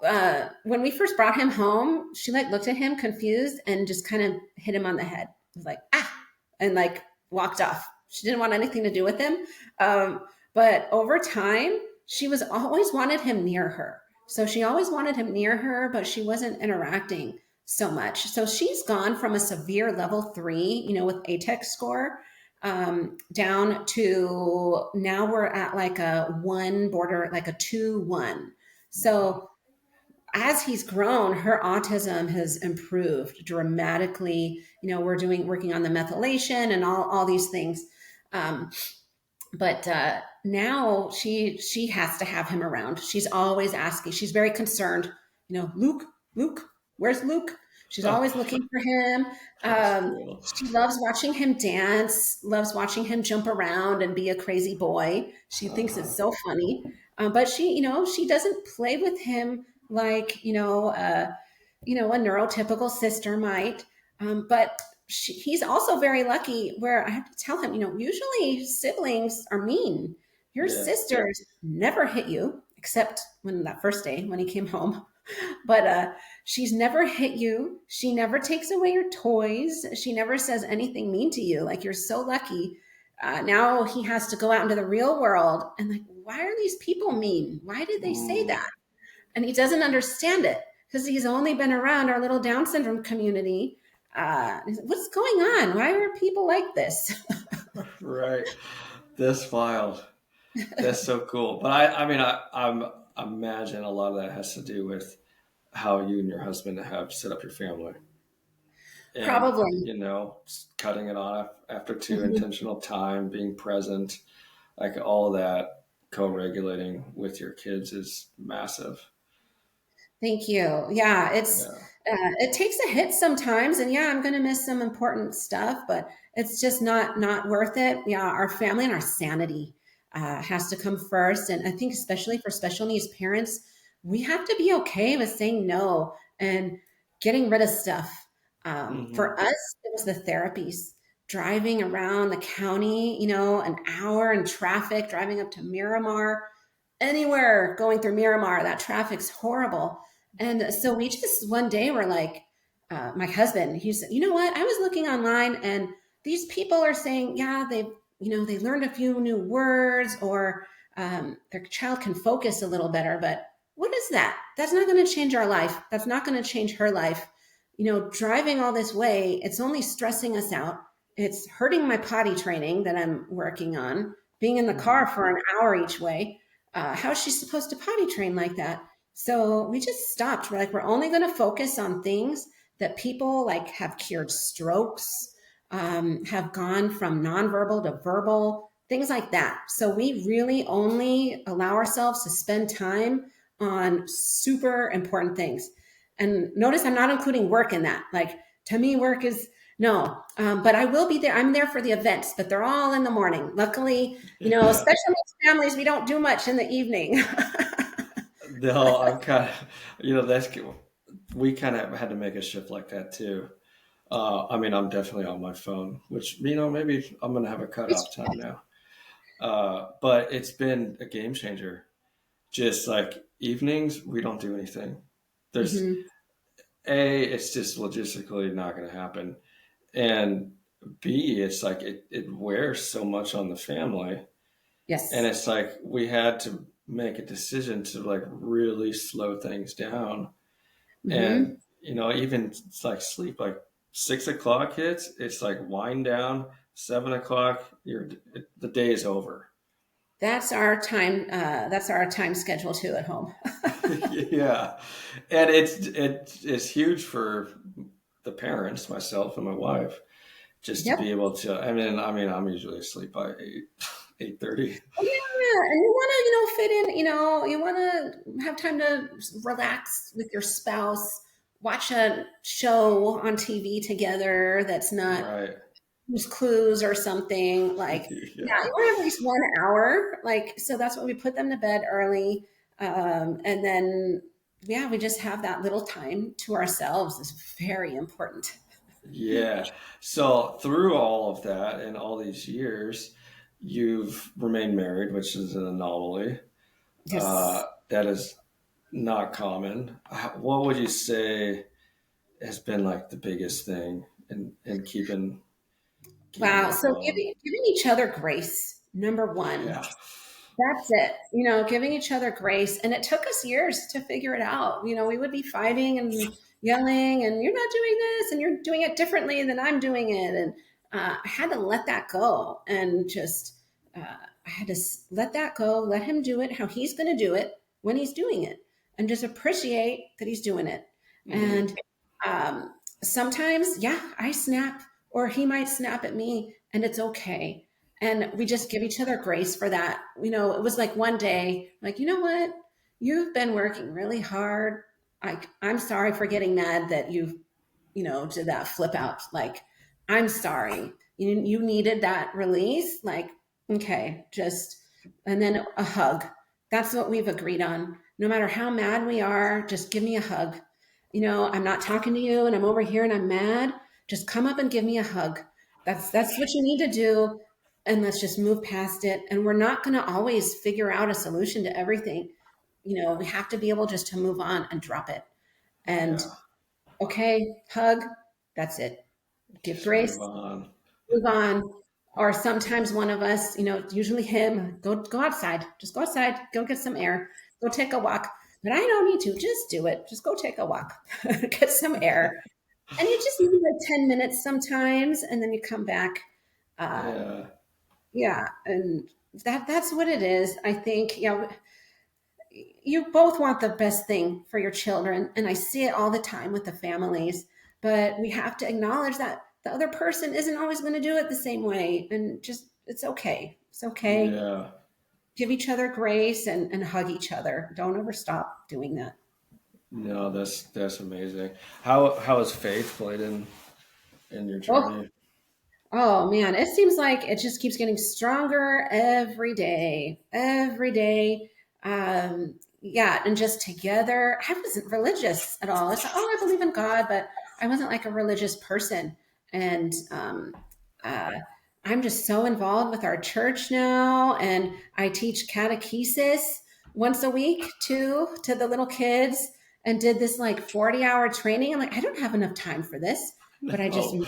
when we first brought him home, she like looked at him confused and just kind of hit him on the head. It was like, ah, and like walked off. She didn't want anything to do with him. But over time, she was always wanted him near her. So she always wanted him near her, but she wasn't interacting so much. So she's gone from a severe level 3, with ATEX score, down to now we're at like a one border, like a 2-1. Wow. So as he's grown, her autism has improved dramatically. We're working on the methylation and all these things. Um, but now she has to have him around. She's always asking. She's very concerned. Luke, where's Luke? She's always looking for him. That's cool. She loves watching him dance. Loves watching him jump around and be a crazy boy. She thinks Uh-huh. it's so funny. But she doesn't play with him like a neurotypical sister might. But he's also very lucky where I have to tell him, usually siblings are mean. Your Yeah. sisters never hit you, except when that first day when he came home. But she's never hit you. She never takes away your toys. She never says anything mean to you. Like, you're so lucky. Now he has to go out into the real world and like, why are these people mean? Why did they say Mm, that? And he doesn't understand it because he's only been around our little Down syndrome community. What's going on? Why are people like this? right. That's wild. That's so cool. But I mean, I imagine a lot of that has to do with how you and your husband have set up your family, and Probably. cutting it off after two Mhm. intentional time, being present, like all of that, co-regulating with your kids is massive. Thank you. Yeah, Yeah. it takes a hit sometimes, and yeah, I'm going to miss some important stuff, but it's just not worth it. Yeah, our family and our sanity has to come first, and I think especially for special needs parents, we have to be okay with saying no and getting rid of stuff. Hmm. For us, it was the therapies, driving around the county, an hour in traffic, driving up to Miramar, anywhere going through Miramar, that traffic's horrible. And so we just one day were like, my husband, he said, you know what? I was looking online and these people are saying, yeah, they learned a few new words, or their child can focus a little better. But what is that? That's not going to change our life. That's not going to change her life. Driving all this way, it's only stressing us out. It's hurting my potty training that I'm working on, being in the car Hmm. for an hour each way. How is she supposed to potty train like that? So we just stopped. We're like, we're only going to focus on things that people like have cured strokes, have gone from nonverbal to verbal, things like that. So we really only allow ourselves to spend time on super important things. And notice I'm not including work in that. Like, to me, work is no, but I will be there. I'm there for the events, but they're all in the morning. Luckily, Yeah. special needs families, we don't do much in the evening. No, I'm kind of, that's we kind of had to make a shift like that too. I mean, I'm definitely on my phone, which maybe I'm gonna have a cutoff time now. But it's been a game changer just like evenings, we don't do anything. There's Hmm. it's just logistically not going to happen. And B, it's like it wears so much on the family. And Yes. it's like we had to make a decision to like really slow things down. And, Hmm. even it's like sleep, like 6 o'clock hits, it's like wind down. 7 o'clock, the day is over. That's our time schedule too at home. Yeah. And it's huge for the parents, myself and my wife, just to be Yep. able to. I mean, I'm usually asleep by 8:30. Oh, yeah, and you want to, fit in. You want to have time to relax with your spouse, watch a show on TV together that's not Right. Blue's Clues or something. Like, yeah, Yeah. you want to have at least 1 hour. Like, so that's why we put them to bed early, and then yeah, we just have that little time to ourselves. Is very important. Yeah. So through all of that and all these years, you've remained married, which is an anomaly. Yes. That is not common. What would you say has been like the biggest thing in keeping Wow. that So going? giving each other grace, number one. Yeah. That's it. Giving each other grace. And it took us years to figure it out. We would be fighting and yelling, and you're not doing this, and you're doing it differently than I'm doing it. And I had to let that go and just, I had to let that go, let him do it how he's going to do it when he's doing it, and just appreciate that he's doing it. Hmm. And sometimes, yeah, I snap, or he might snap at me, and it's okay, and we just give each other grace for that. It was like one day, like, you know what? You've been working really hard. I'm sorry for getting mad that did that flip out. Like, I'm sorry. You needed that release. Like, okay, just, and then a hug. That's what we've agreed on. No matter how mad we are, just give me a hug. I'm not talking to you and I'm over here and I'm mad. Just come up and give me a hug. That's what you need to do, and let's just move past it. And we're not going to always figure out a solution to everything. We have to be able just to move on and drop it. And Yeah. okay, hug, that's it. Give Just move grace, on. move on. Or sometimes one of us, usually him, go outside. Just go outside, go get some air, go take a walk. But I don't need to. Just do it. Just go take a walk, get some air. And you just need like 10 minutes sometimes, and then you come back. Um, Yeah. yeah, and that's what it is. I think, you both want the best thing for your children, and I see it all the time with the families, but we have to acknowledge that the other person isn't always going to do it the same way, and just it's okay. It's okay. Yeah. Give each other grace, and hug each other. Don't ever stop doing that. No, that's amazing. How has faith played in your Oh, journey? oh man, it seems like it just keeps getting stronger every day, every day. Yeah, and just together. I wasn't religious at all. It's like, oh, I believe in God, but I wasn't like a religious person. And uh, I'm just so involved with our church now, and I teach catechesis once a week to the little kids, and did this like 40-hour training. I'm like, I don't have enough time for this, but I just No.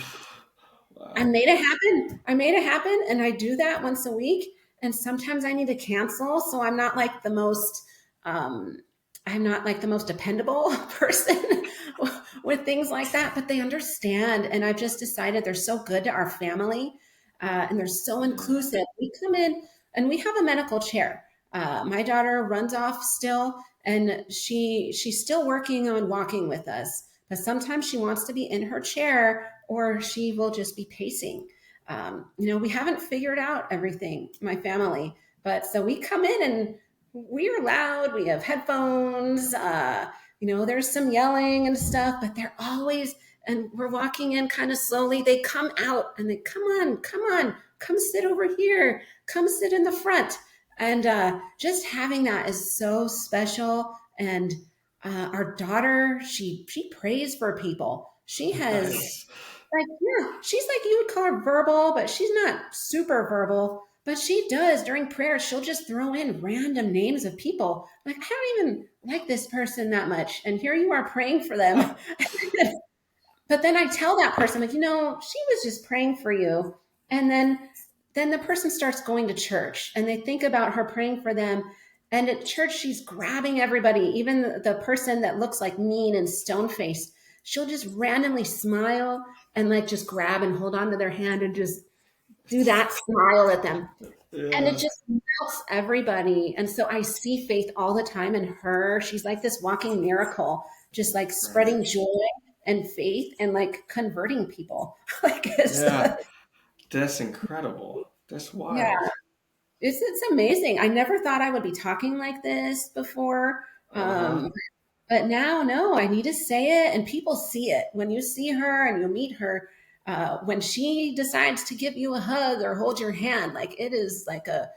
I Wow. made it happen. I made it happen. And I do that once a week. And sometimes I need to cancel. So um, I'm not like the most dependable person with things like that, but they understand. And I've just decided they're so good to our family, and they're so Yeah. inclusive. We come in and we have a medical chair. My daughter runs off still, and she's still working on walking with us. But sometimes she wants to be in her chair, or she will just be pacing. We haven't figured out everything, my family, but so we come in and we are loud. We have headphones. There's some yelling and stuff, but they're always, and we're walking in kind of slowly. They come out and they come on, come sit over here, come sit in the front. And just having that is so special. And our daughter, she prays for people. She has Nice. like, yeah, she's like, you would call her verbal, but she's not super verbal. But she does during prayer, she'll just throw in random names of people. Like, I don't even like this person that much. And here you are praying for them. But then I tell that person, like, she was just praying for you. And then the person starts going to church and they think about her praying for them. And at church, she's grabbing everybody, even the person that looks like mean and stone faced. She'll just randomly smile and like just grab and hold on to their hand and just do that smile at them. And it Yeah. just melts everybody. And so I see Faith all the time in her. She's like this walking miracle, just like Right. spreading joy and faith and like converting people. like it's Yeah. That's incredible. That's yeah, wild. it's amazing. I never thought I would be talking like this before. Uh-huh. But now, no, I need to say it, and people see it when you see her and you meet her. When she decides to give you a hug or hold your hand, like it is like a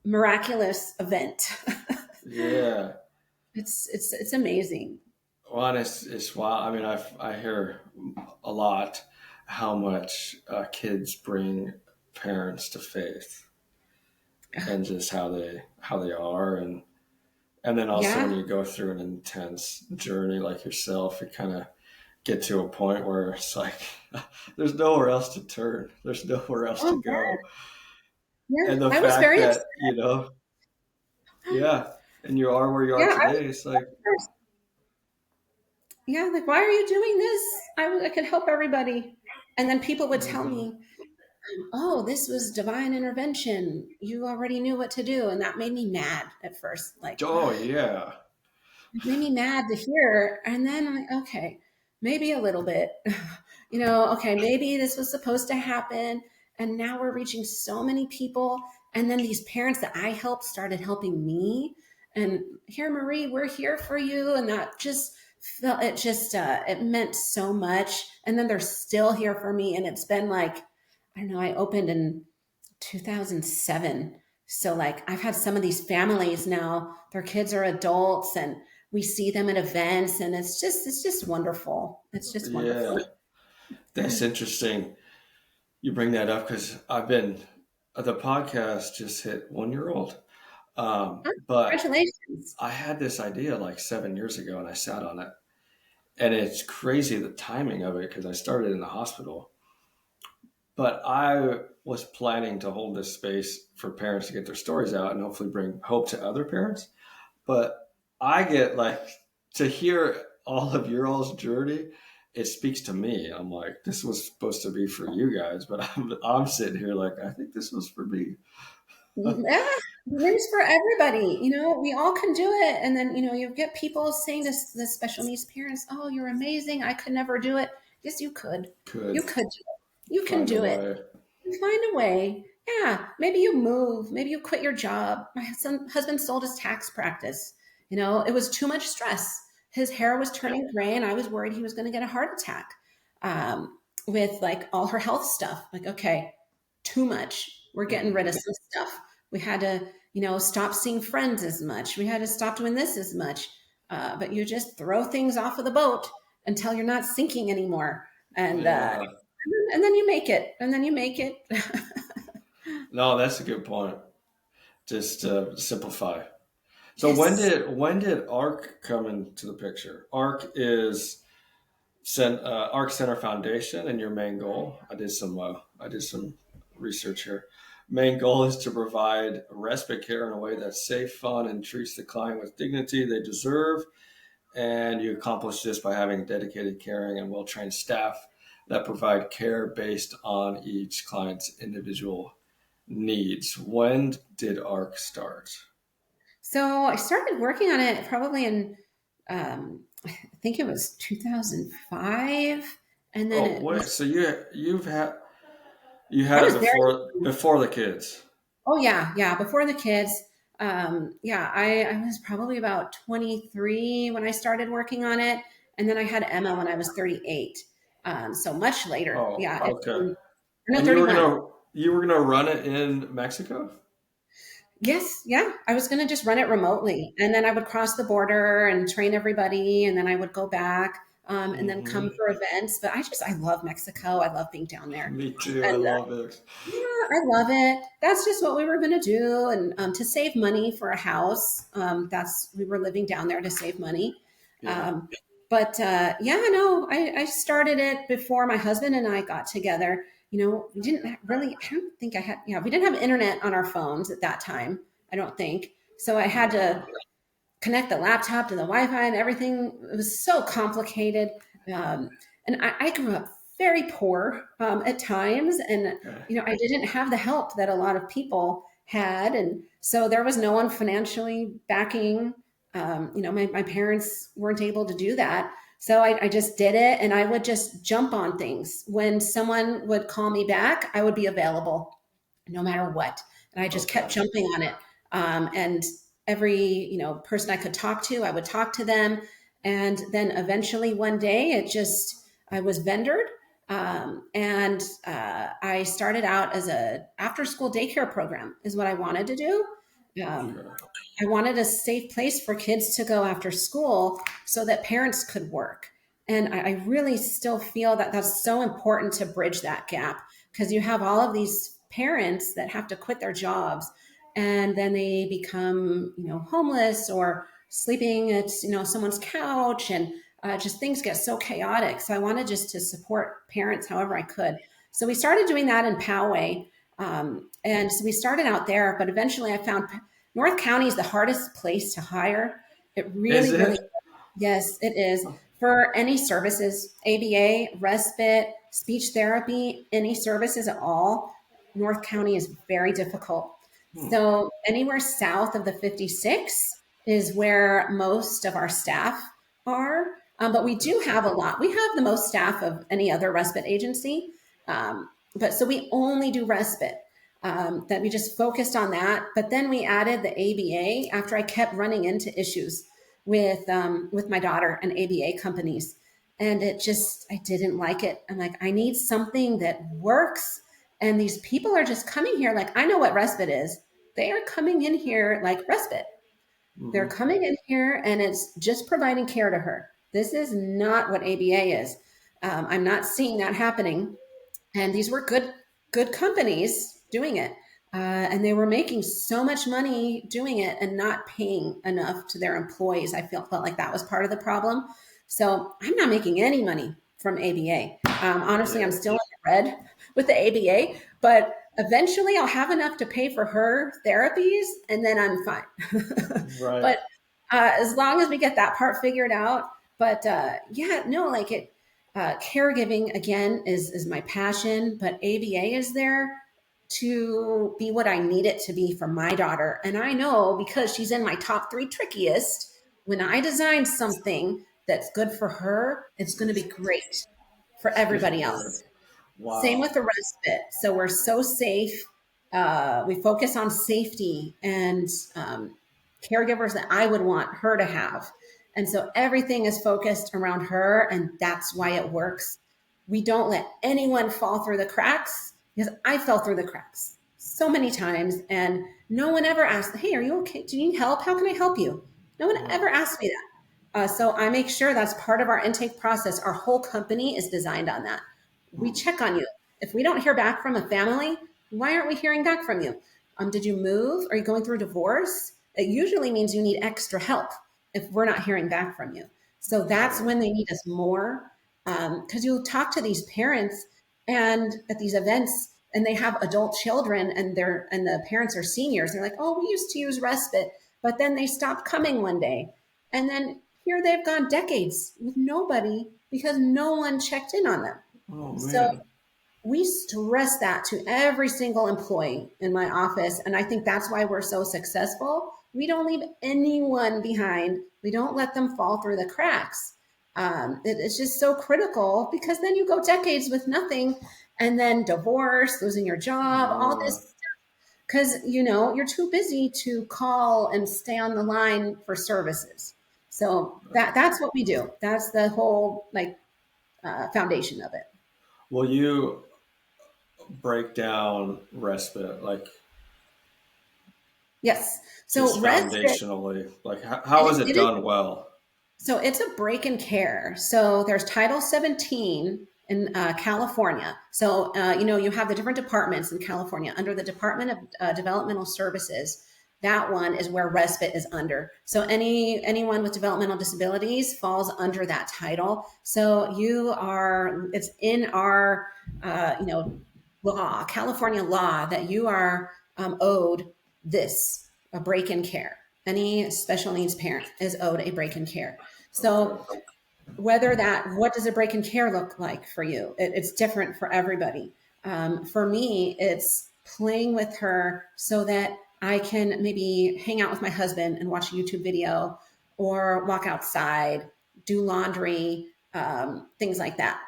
miraculous event. Yeah. It's amazing. Well, and it's wild. I mean, I hear a lot how much kids bring parents to faith, and just how they are, and then also when Yeah. you go through an intense journey like yourself, you kind of get to a point where it's like there's nowhere else to turn, there's nowhere else to Oh, go, yeah. and the I was fact very upset. that yeah, and you are where you are Yeah, I was today, it's like first. Yeah, like why are you doing this? I could help everybody. And then people would tell mhm. me, "Oh, this was divine intervention. You already knew what to do," and that made me mad at first. Like, Oh yeah. it made me mad to hear. And then I'm like, okay, maybe a little bit. Okay, maybe this was supposed to happen. And now we're reaching so many people. And then these parents that I helped started helping me. And here, Marie, we're here for you. And that just felt, it meant so much. And then they're still here for me. And it's been like, I don't know, I opened in 2007. So like I've had some of these families now, their kids are adults and we see them at events and it's just wonderful. It's just wonderful. Yeah, that's interesting you bring that up because I've been the podcast just hit 1 year old, Oh, but congratulations. I had this idea like 7 years ago and I sat on it, and it's crazy the timing of it because I started in the hospital, but I was planning to hold this space for parents to get their stories out and hopefully bring hope to other parents. But I get like to hear all of your all's journey. It speaks to me. I'm like, this was supposed to be for you guys, but I'm sitting here like, I think this was for me. Yeah, rooms for everybody. We all can do it. And then, you get people saying to the special needs parents, "Oh, you're amazing. I could never do it." Yes, you could. You Could could do it. You can find a do it. way. You find a way. Yeah, maybe you move. Maybe you quit your job. My husband sold his tax practice. It was too much stress. His hair was turning gray, and I was worried he was going to get a heart attack with like all her health stuff. Like, okay, too much. We're getting rid Hmm. of some stuff. We had to, stop seeing friends as much. We had to stop doing this as much. But you just throw things off of the boat until you're not sinking anymore. And uh, Yeah. and then you make it. And then you make it. No, that's a good point. Just simplify. So when Yes. did when did ARC come into the picture? ARC is ARC Center Foundation, and your main goal. I did some research here. Main goal is to provide respite care in a way that's safe, fun, and treats the client with dignity they deserve. And you accomplish this by having dedicated, caring, and well-trained staff that provide care based on each client's individual needs. When did ARC start? So I started working on it probably in, I think it was 2005. And then Oh, it wait. was, So you had I it was very, before the kids. oh yeah, yeah, before the kids. Yeah, I was probably about 23 when I started working on it. And then I had Emma when I was 38. So much later. Oh, Yeah, okay. no, And you were 31. gonna you were gonna run it in Mexico? Yes, yeah. I was going to just run it remotely and then I would cross the border and train everybody and then I would go back. and then come Hmm. for events. But I love Mexico. I love being down there. Me too. I And love it. yeah, I love it. That's just what we were going to do. And to save money for a house, we were living down there to save money. Yeah. Um, but yeah, no, I started it before my husband and I got together. We didn't really, I don't think I had, we didn't have internet on our phones at that time. I don't think. So I had to No. connect the laptop to the Wi-Fi and everything. It was so complicated. And I grew up very poor at times, and Okay. I didn't have the help that a lot of people had, and so there was no one financially backing. My parents weren't able to do that. So I just did it, and I would just jump on things. When someone would call me back, I would be available no matter what. And I just kept Okay. jumping on it. And every person I could talk to, I would talk to them. And then eventually one day, I was vendored, and I started out as a after school daycare program is what I wanted to do. Um, Okay. I wanted a safe place for kids to go after school so that parents could work. And I really still feel that that's so important to bridge that gap, because you have all of these parents that have to quit their jobs, and then they become, homeless or sleeping at, someone's couch, and just things get so chaotic. So I wanted just to support parents however I could. So we started doing that in Poway. And so we started out there, but eventually I found North County is the hardest place to hire. It Is really, really, it? yes, it is. For any services, ABA, respite, speech therapy, any services at all, North County is very difficult. Hmm. So anywhere south of the 56 is where most of our staff are. But we Okay. do have a lot. We have the most staff of any other respite agency. But so we only do respite. That we just focused on that. But then we added the ABA after I kept running into issues with my daughter and ABA companies, and I didn't like it. I'm like, I need something that works, and these people are just coming here like I know what respite is. They are coming in here like respite. They're Hmm. coming in here and it's just providing care to her. This is not what ABA is. I'm not seeing that happening, and these were good companies doing it, and they were making so much money doing it and not paying enough to their employees. I felt like that was part of the problem. So I'm not making any money from ABA. Honestly, I'm Yeah. still in the red with the ABA, but eventually I'll have enough to pay for her therapies, and then I'm fine. Right. But as long as we get that part figured out. But yeah, no, like it caregiving again is my passion, but ABA is there to be what I need it to be for my daughter. And I know because she's in my top three trickiest, when I design something that's good for her, it's going to be great for It's good everybody for her. else. Same Wow. with the respite. So we're so safe. We focus on safety and caregivers that I would want her to have. And so everything is focused around her, and that's why it works. We don't let anyone fall through the cracks, because I fell through the cracks so many times, and no one ever asked, "Hey, are you okay? Do you need help? How can I help you?" No one Right. ever asked me that. So I make sure that's part of our intake process. Our whole company is designed on that. We Hmm. check on you. If we don't hear back from a family, why aren't we hearing back from you? Did you move? Are you going through a divorce? It usually means you need extra help if we're not hearing back from you. So that's Right. when they need us more. Because you'll talk to these parents and at these events, and they have adult children, and the parents are seniors. They're like, "Oh, we used to use respite, but then they stopped coming one day," and then here they've gone decades with nobody because no one checked in on them. Oh So man. we stress that to every single employee in my office. And I think that's why we're so successful. We don't leave anyone behind, we don't let them fall through the cracks. It's just so critical, because then you go decades with nothing, and then divorce, losing your job, all Uh, this, because you're too busy to call and stay on the line for services. So that's what we do. That's the whole foundation of it. will you break down respite like Yes. So just respite, foundationally? Like how is it it is done well? So it's a break in care. So there's Title 17 in California. So, you have the different departments in California. Under the Department of Developmental Services, that one is where respite is under. So anyone with developmental disabilities falls under that title. So it's in our, law, California law, that you are owed this, a break in care. Any special needs parent is owed a break in care. Okay. So what does a break in care look like for you? It's different for everybody. For me, it's playing with her so that I can maybe hang out with my husband and watch a YouTube video or walk outside, do laundry, things like that.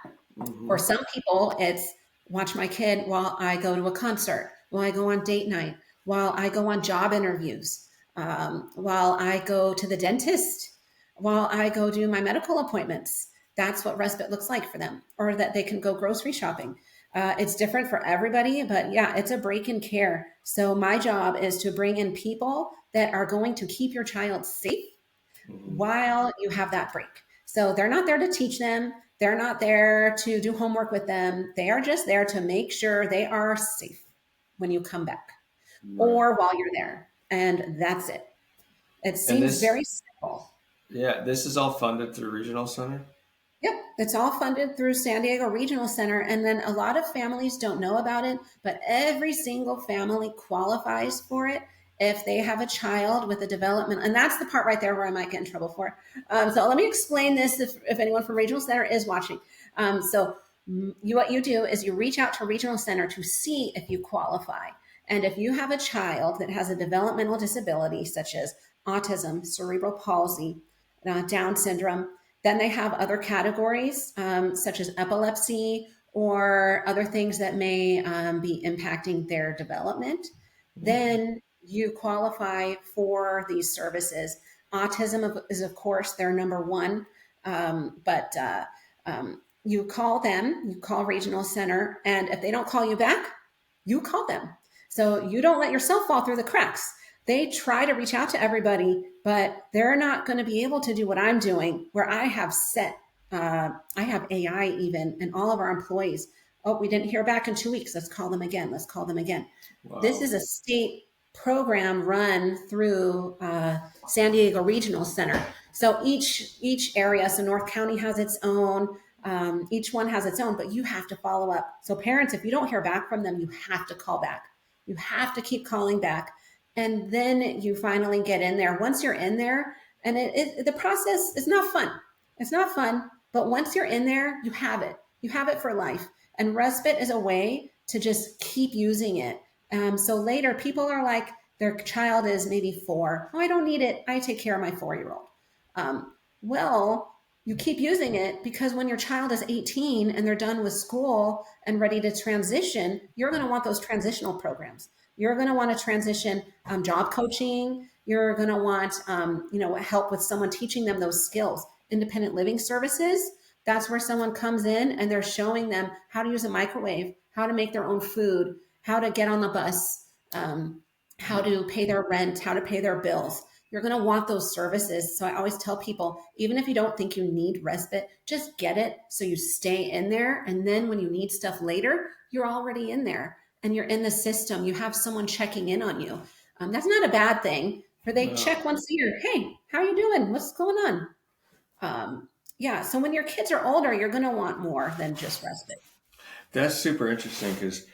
For Hmm. some people, it's watch my kid while I go to a concert, while I go on date night, while I go on job interviews, while I go to the dentist, while I go do my medical appointments. That's what respite looks like for them, or that they can go grocery shopping. It's different for everybody, but yeah, it's a break in care. So my job is to bring in people that are going to keep your child safe Hmm. while you have that break. So they're not there to teach them. They're not there to do homework with them. They are just there to make sure they are safe when you come back Right. or while you're there. And that's it. It And seems this, very simple. yeah, this is all funded through Regional Center. Yep, it's all funded through San Diego Regional Center. And then a lot of families don't know about it, but every single family qualifies for it if they have a child with a development. And that's the part right there where I might get in trouble for. So let me explain this if anyone from Regional Center is watching. What you do is you reach out to Regional Center to see if you qualify. And if you have a child that has a developmental disability, such as autism, cerebral palsy, Down syndrome, then they have other categories, such as epilepsy or other things that may be impacting their development. Hmm. Then you qualify for these services. Autism is, of course, their number one, but you call them, you call Regional Center, and if they don't call you back, you call them. So you don't let yourself fall through the cracks. They try to reach out to everybody, but they're not going to be able to do what I'm doing, where I have AI even, and all of our employees. Oh, we didn't hear back in 2 weeks. Let's call them again. Let's call them again. This Wow. is a state program run through San Diego Regional Center. So each area, so North County has its own. Each one has its own, but you have to follow up. So parents, if you don't hear back from them, you have to call back. You have to keep calling back, and then you finally get in there. Once you're in there, and the process is not fun. It's not fun, but once you're in there, you have it. You have it for life. And respite is a way to just keep using it. So later, people are like, their child is maybe 4. Oh, I don't need it. I take care of my 4-year old. Well, you keep using it because when your child is 18 and they're done with school and ready to transition, you're going to want those transitional programs. You're going to want to transition job coaching. You're going to want help with someone teaching them those skills. Independent living services. That's where someone comes in and they're showing them how to use a microwave, how to make their own food, how to get on the bus, how to pay their rent, how to pay their bills. You're going to want those services. So I always tell people, even if you don't think you need respite, just get it so you stay in there. And then when you need stuff later, you're already in there and you're in the system. You have someone checking in on you. That's not a bad thing. For they check No, once a year. Hey, how are you doing? What's going on? Yeah. So when your kids are older, you're going to want more than just respite. that's super interesting because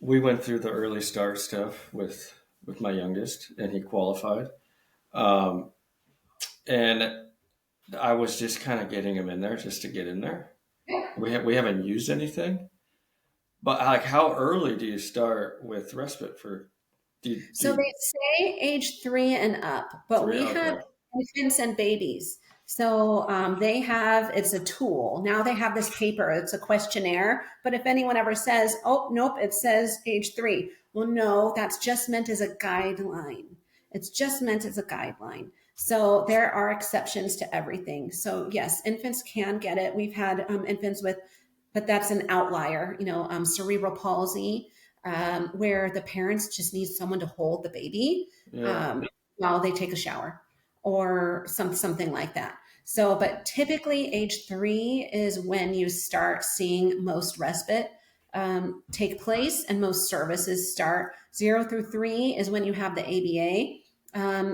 we went through the early start stuff with my youngest, and he qualified. Um, and I was just kind of getting him in there just to get in there. We haven't used anything, but like, how early do you start with respite for? Do So you they say age 3 and up, but three? we have Okay. infants and babies. So they have, it's a tool. Now they have this paper, it's a questionnaire. But if anyone ever says, oh, nope, it says age 3, well, no, that's just meant as a guideline. It's just meant as a guideline. So there are exceptions to everything. So yes, infants can get it. We've had infants with, but that's an outlier, cerebral palsy, where the parents just need someone to hold the baby Yeah. um, while they take a shower or something like that. So, but typically age 3 is when you start seeing most respite take place and most services start. 0 through 3 is when you have the ABA.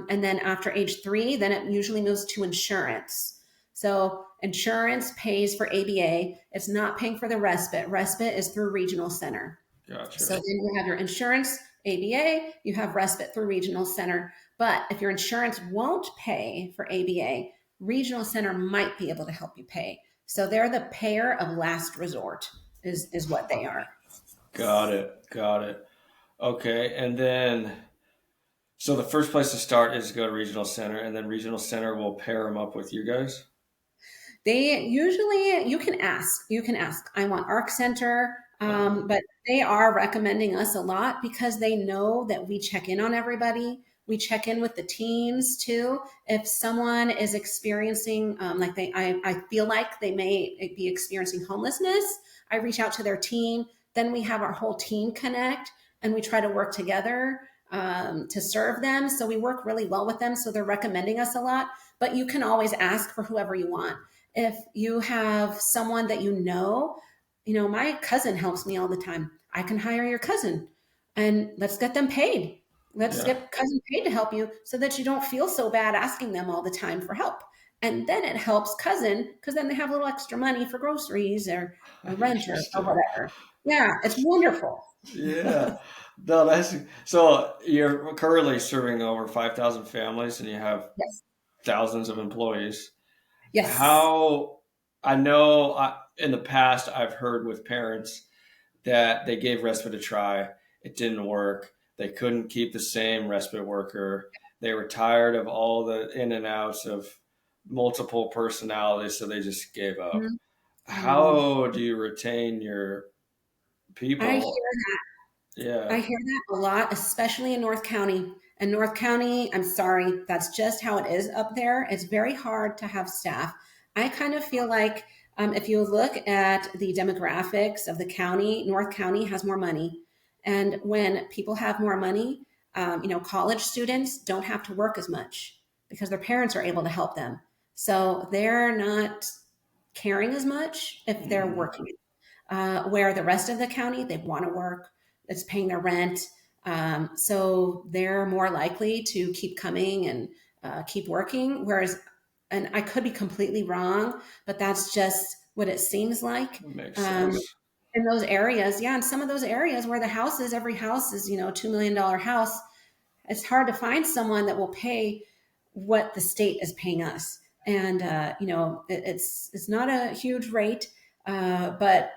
And then after age 3, then it usually moves to insurance. So insurance pays for ABA. It's not paying for the respite. Respite is through regional center. So Gotcha. then you have your insurance, ABA, you have respite through regional center. But if your insurance won't pay for ABA, regional center might be able to help you pay. So they're the payer of last resort, is what they are. Got it. Got it. Okay. And then, so the first place to start is to go to regional center, and then regional center will pair them up with you guys. They usually, you can ask, I want ARC Center, Okay. but they are recommending us a lot because they know that we check in on everybody. We check in with the teams too. If someone is experiencing, I feel like they may be experiencing homelessness, I reach out to their team. Then we have our whole team connect and we try to work together to serve them. So we work really well with them. So they're recommending us a lot, but you can always ask for whoever you want. If you have someone that you know, my cousin helps me all the time. I can hire your cousin and let's get them paid. Let's Yeah. get cousin paid to help you so that you don't feel so bad asking them all the time for help. And then it helps cousin because then they have a little extra money for groceries or a rent or Interesting. whatever. Yeah, it's wonderful. Yeah. No, that's so you're currently serving over 5,000 families and you have Yes. thousands of employees. Yes. How I know in the past I've heard with parents that they gave respite a try. It didn't work. They couldn't keep the same respite worker. They were tired of all the in and outs of multiple personalities, so they just gave up. Mhm. How do you retain your I people? I Yeah. hear that a lot, especially in North County. And North County, I'm sorry, that's just how it is up there. It's very hard to have staff. I kind of feel like if you look at the demographics of the county, North County has more money. And when people have more money, you know, college students don't have to work as much because their parents are able to help them. So they're not caring as much if they're Hmm. working. Where the rest of the county, they want to work, it's paying their rent. So they're more likely to keep coming and keep working. Whereas, and I could be completely wrong, but that's just what it seems like. Makes Um, sense. in those areas, yeah, in some of those areas where every house is, you know, $2 million house, it's hard to find someone that will pay what the state is paying us. And you know, it's not a huge rate, but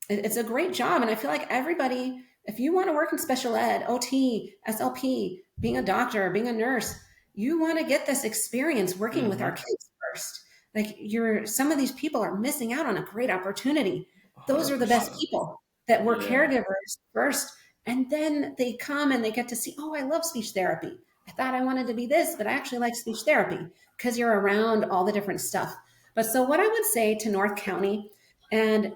it's a great job. And I feel like everybody, if you want to work in special ed, OT, SLP, being a doctor, being a nurse, you want to get this experience working with our Hmm. kids first. Like some of these people are missing out on a great opportunity. Those are the best 100%. people that were Yeah. caregivers first, and then they come and they get to see, oh, I love speech therapy. I thought I wanted to be this, but I actually like speech therapy because you're around all the different stuff. But so, what I would say to North County, and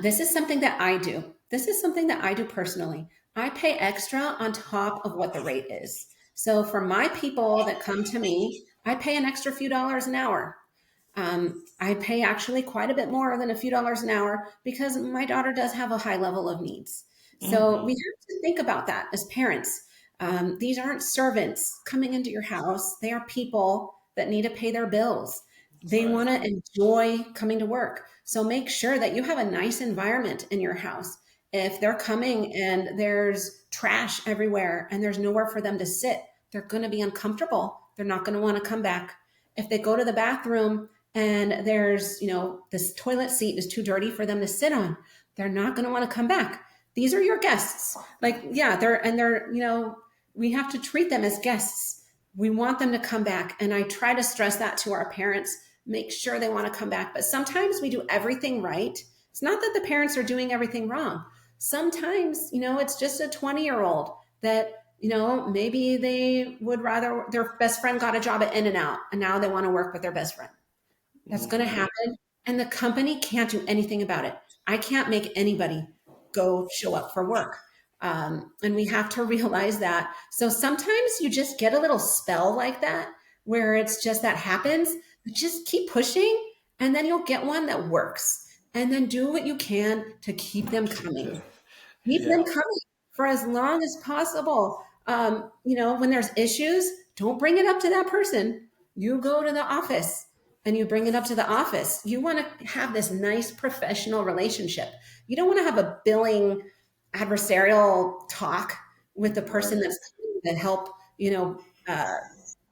this is something that I do, this is something that I do personally. I pay extra on top of what the rate is. So, for my people that come to me, I pay an extra few dollars an hour. I pay actually quite a bit more than a few dollars an hour because my daughter does have a high level of needs. So we Hmm. have to think about that as parents. These aren't servants coming into your house, they are people that need to pay their bills. They Right. want to enjoy coming to work. So make sure that you have a nice environment in your house. If they're coming and there's trash everywhere and there's nowhere for them to sit, they're going to be uncomfortable. They're not going to want to come back. If they go to the bathroom and there's, you know, this toilet seat is too dirty for them to sit on, they're not going to want to come back. These are your guests. Like, yeah, they're, you know, we have to treat them as guests. We want them to come back. And I try to stress that to our parents, make sure they want to come back. But sometimes we do everything right. It's not that the parents are doing everything wrong. Sometimes, you know, it's just a 20-year-old that, you know, maybe they would rather their best friend got a job at In-N-Out and now they want to work with their best friend. That's going to Hmm. happen. And the company can't do anything about it. I can't make anybody go show up for work. And we have to realize that. So sometimes you just get a little spell like that where it's just that happens, but just keep pushing and then you'll get one that works. And then do what you can to keep them Keep coming. it. Keep them Yeah. coming for as long as possible. When there's issues, don't bring it up to that person. You go to the office and you bring it up to the office. You want to have this nice professional relationship. You don't want to have a billing adversarial talk with the person Right. that's coming to help,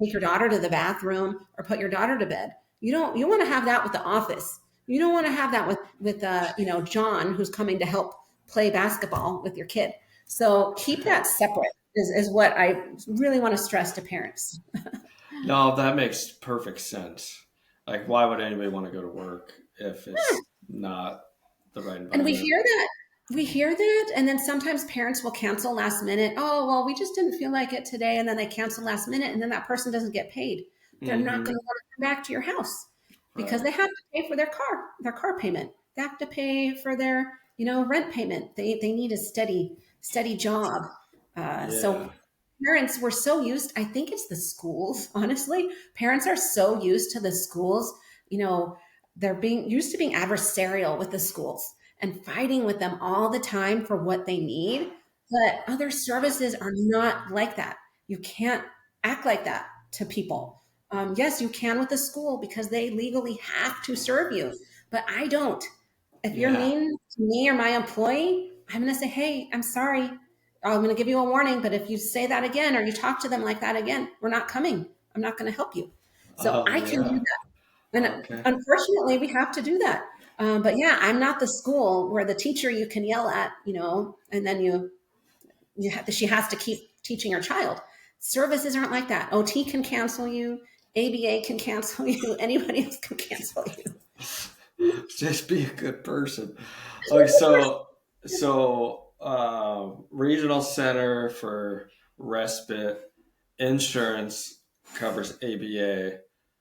take your daughter to the bathroom or put your daughter to bed. You want to have that with the office. You don't want to have that with John who's coming to help play basketball with your kid. So keep that separate is what I really want to stress to parents. No, that makes perfect sense. Like, why would anybody want to go to work if it's not the right And environment? we hear that, and then sometimes parents will cancel last minute. Oh, well, we just didn't feel like it today, and then they cancel last minute, and then that person doesn't get paid. They're not Mm-hmm. going to want to come back to your house because Right. they have to pay for their car payment. They have to pay for their rent payment. They need a steady job. So Yeah. parents were so used. I think it's the schools. Honestly, parents are so used to the schools. You know, they're being used to being adversarial with the schools and fighting with them all the time for what they need. But other services are not like that. You can't act like that to people. Yes, you can with the school because they legally have to serve you, but I don't. If you're Yeah. mean to me or my employee, I'm going to say, hey, I'm sorry. I'm going to give you a warning, but if you say that again or you talk to them like that again, we're not coming. I'm not going to help you. So Oh, I can do yeah. that. And Okay. unfortunately, we have to do that. But yeah, I'm not the school where the teacher you can yell at, and then she has to keep teaching her child. Services aren't like that. OT can cancel you. ABA can cancel you. Anybody else can cancel you. Just be a good person. Okay, so regional center for respite insurance covers ABA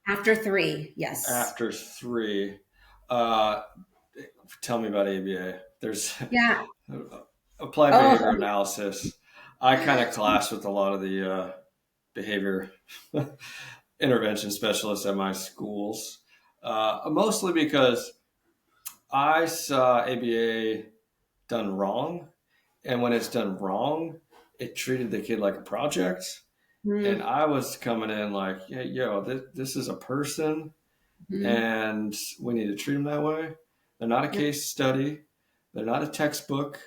After three, yes. after three. Uh, Tell me about ABA. There's Yeah. applied behavior Oh, analysis. I kind of clash with a lot of the behavior intervention specialists at my schools, mostly because I saw ABA done wrong. And when it's done wrong, it treated the kid like a project. And mm, I was coming in like, yeah, yo, this is a person mm, and we need to treat them that way. They're not a yep. case study, they're not a textbook.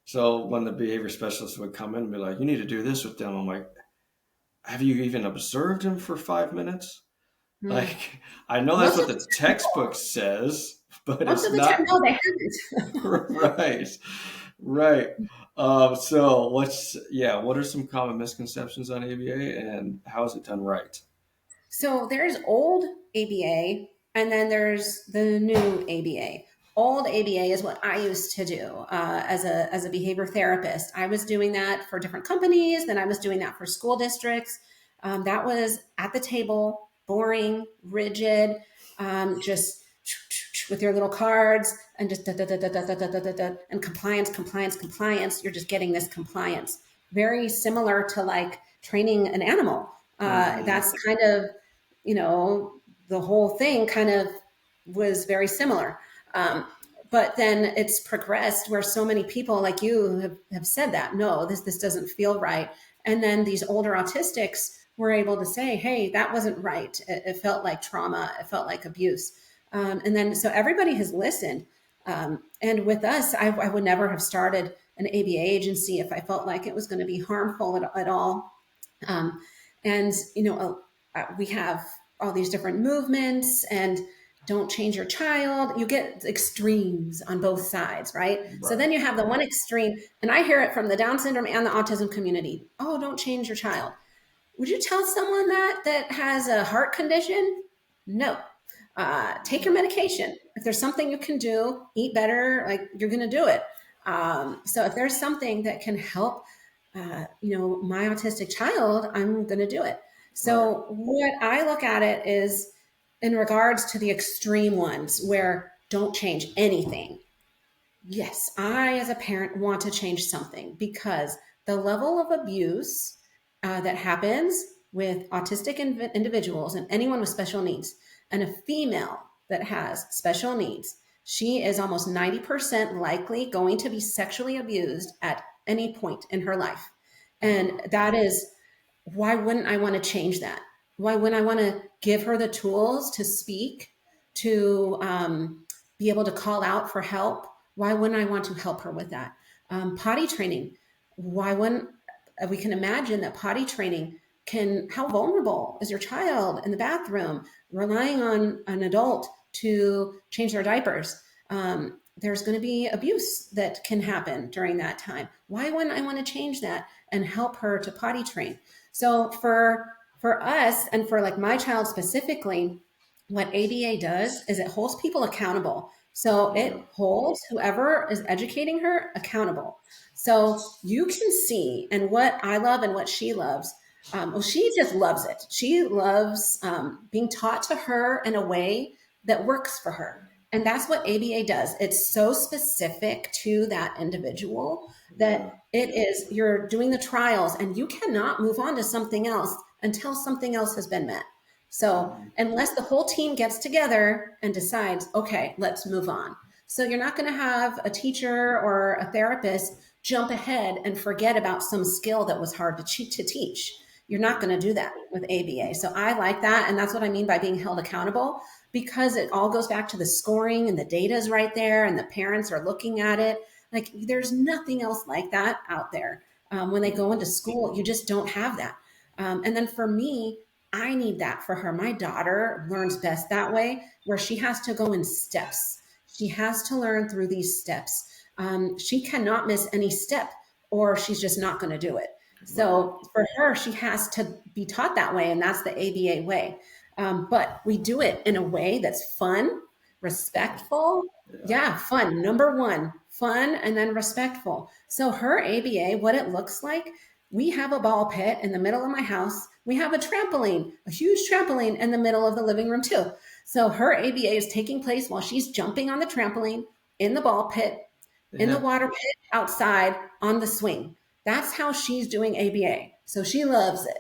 So when the behavior specialist would come in and be like, you need to do this with them, I'm like, have you even observed him for 5 minutes? Mm. Like, I know that's Most what of the the time, textbook says, but most it's of the time, not no, they haven't. right. Right. What are some common misconceptions on ABA and how is it done right? So there's old ABA and then there's the new ABA. Old ABA is what I used to do as a behavior therapist. I was doing that for different companies, then I was doing that for school districts. That was at the table, boring, rigid, just with your little cards and just and compliance, compliance, compliance. You're just getting this compliance. Very similar to like training an animal. Mm-hmm. That's kind of you know, the whole thing kind of was very similar. Um, but then it's progressed where so many people like you have said that, no, this doesn't feel right. And then these older autistics were able to say, hey, that wasn't right. It felt like trauma. It felt like abuse. And then so everybody has listened. And with us, I would never have started an ABA agency if I felt like it was going to be harmful at all. Um, and we have all these different movements and don't change your child. You get extremes on both sides, right? So then Right. you have the one extreme, and I hear it from the Down syndrome and the autism community. Oh, don't change your child. Would you tell someone that has a heart condition? No. Take your medication. If there's something you can do, eat better, like you're going to do it. So if there's something that can help, my autistic child, I'm going to do it. Right. So what I look at it is in regards to the extreme ones where don't change anything. Yes, I, as a parent, want to change something because the level of abuse that happens with autistic individuals and anyone with special needs, and a female that has special needs, she is almost 90% likely going to be sexually abused at any point in her life. And that is, why wouldn't I want to change that? Why wouldn't I want to give her the tools to speak, to be able to call out for help? Why wouldn't I want to help her with that? Potty training. Why wouldn't we can imagine that potty training can, how vulnerable is your child in the bathroom, relying on an adult to change their diapers? There's going to be abuse that can happen during that time. Why wouldn't I want to change that and help her to potty train? So for us and for like my child specifically, what ABA does is it holds people accountable. So Yeah. it holds whoever is educating her accountable. So you can see, and what I love and what she loves, well, she just loves it. She loves being taught to her in a way that works for her. And that's what ABA does. It's so specific to that individual Yeah. that it is, you're doing the trials and you cannot move on to something else until something else has been met. So, Mhm. unless the whole team gets together and decides, okay, let's move on. So, you're not going to have a teacher or a therapist jump ahead and forget about some skill that was hard to teach. You're not going to do that with ABA. So, I like that. And that's what I mean by being held accountable, because it all goes back to the scoring and the data is right there and the parents are looking at it. Like, there's nothing else like that out there. When they go into school, you just don't have that. And then for me, I need that for her. My daughter learns best that way, where she has to go in steps. She has to learn through these steps. She cannot miss any step, or she's just not going to do it. Right. So for her, she has to be taught that way, and that's the ABA way. But we do it in a way that's fun, respectful. Yeah. Yeah, fun. Number one, fun, and then respectful. So her ABA, what it looks like, we have a ball pit in the middle of my house. We have a trampoline, a huge trampoline in the middle of the living room, too. So her ABA is taking place while she's jumping on the trampoline, in the ball pit, in the Yeah. water pit, outside, on the swing. That's how she's doing ABA. So she loves it.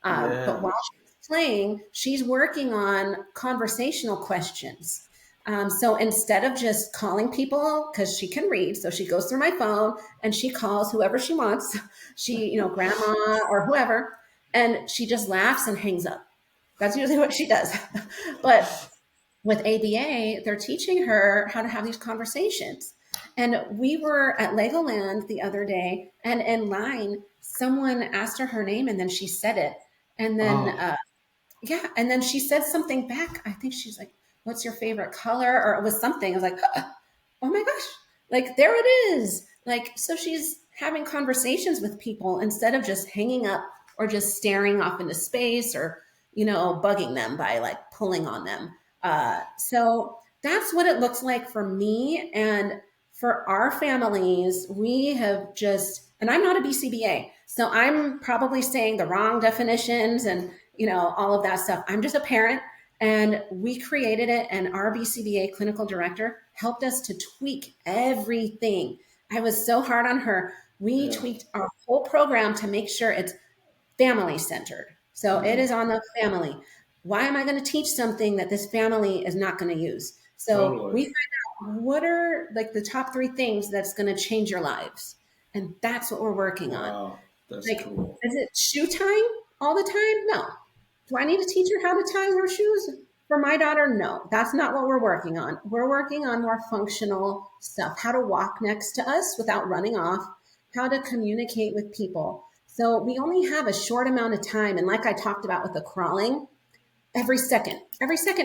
But Yeah. while she's playing, she's working on conversational questions. So instead of just calling people, because she can read, so she goes through my phone and she calls whoever she wants, she, grandma or whoever, and she just laughs and hangs up. That's usually what she does. But with ABA, they're teaching her how to have these conversations. And we were at Legoland the other day, and in line, someone asked her name, and then she said it. And then Oh. yeah, and then she said something back. I think she's like, "What's your favorite color?" Or it was something. I was like, "Oh my gosh!" Like there it is. Like so, she's having conversations with people instead of just hanging up or just staring off into space or bugging them by like pulling on them. So that's what it looks like for me and for our families. We have just, and I'm not a BCBA, so I'm probably saying the wrong definitions and all of that stuff. I'm just a parent, and we created it, and our BCBA clinical director helped us to tweak everything. I was so hard on her. We Yeah. tweaked our whole program to make sure it's family centered. So it Mhm. is on the family. Why am I going to teach something that this family is not going to use? So Totally. we find out what are like the top three things that's going to change your lives. And that's what we're working on. Wow. That's Like, cool. is it shoe tying all the time? No. Do I need to teach her how to tie her shoes? For my daughter, no. That's not what we're working on. We're working on more functional stuff, how to walk next to us without running off, how to communicate with people. So we only have a short amount of time. And like I talked about with the crawling, every second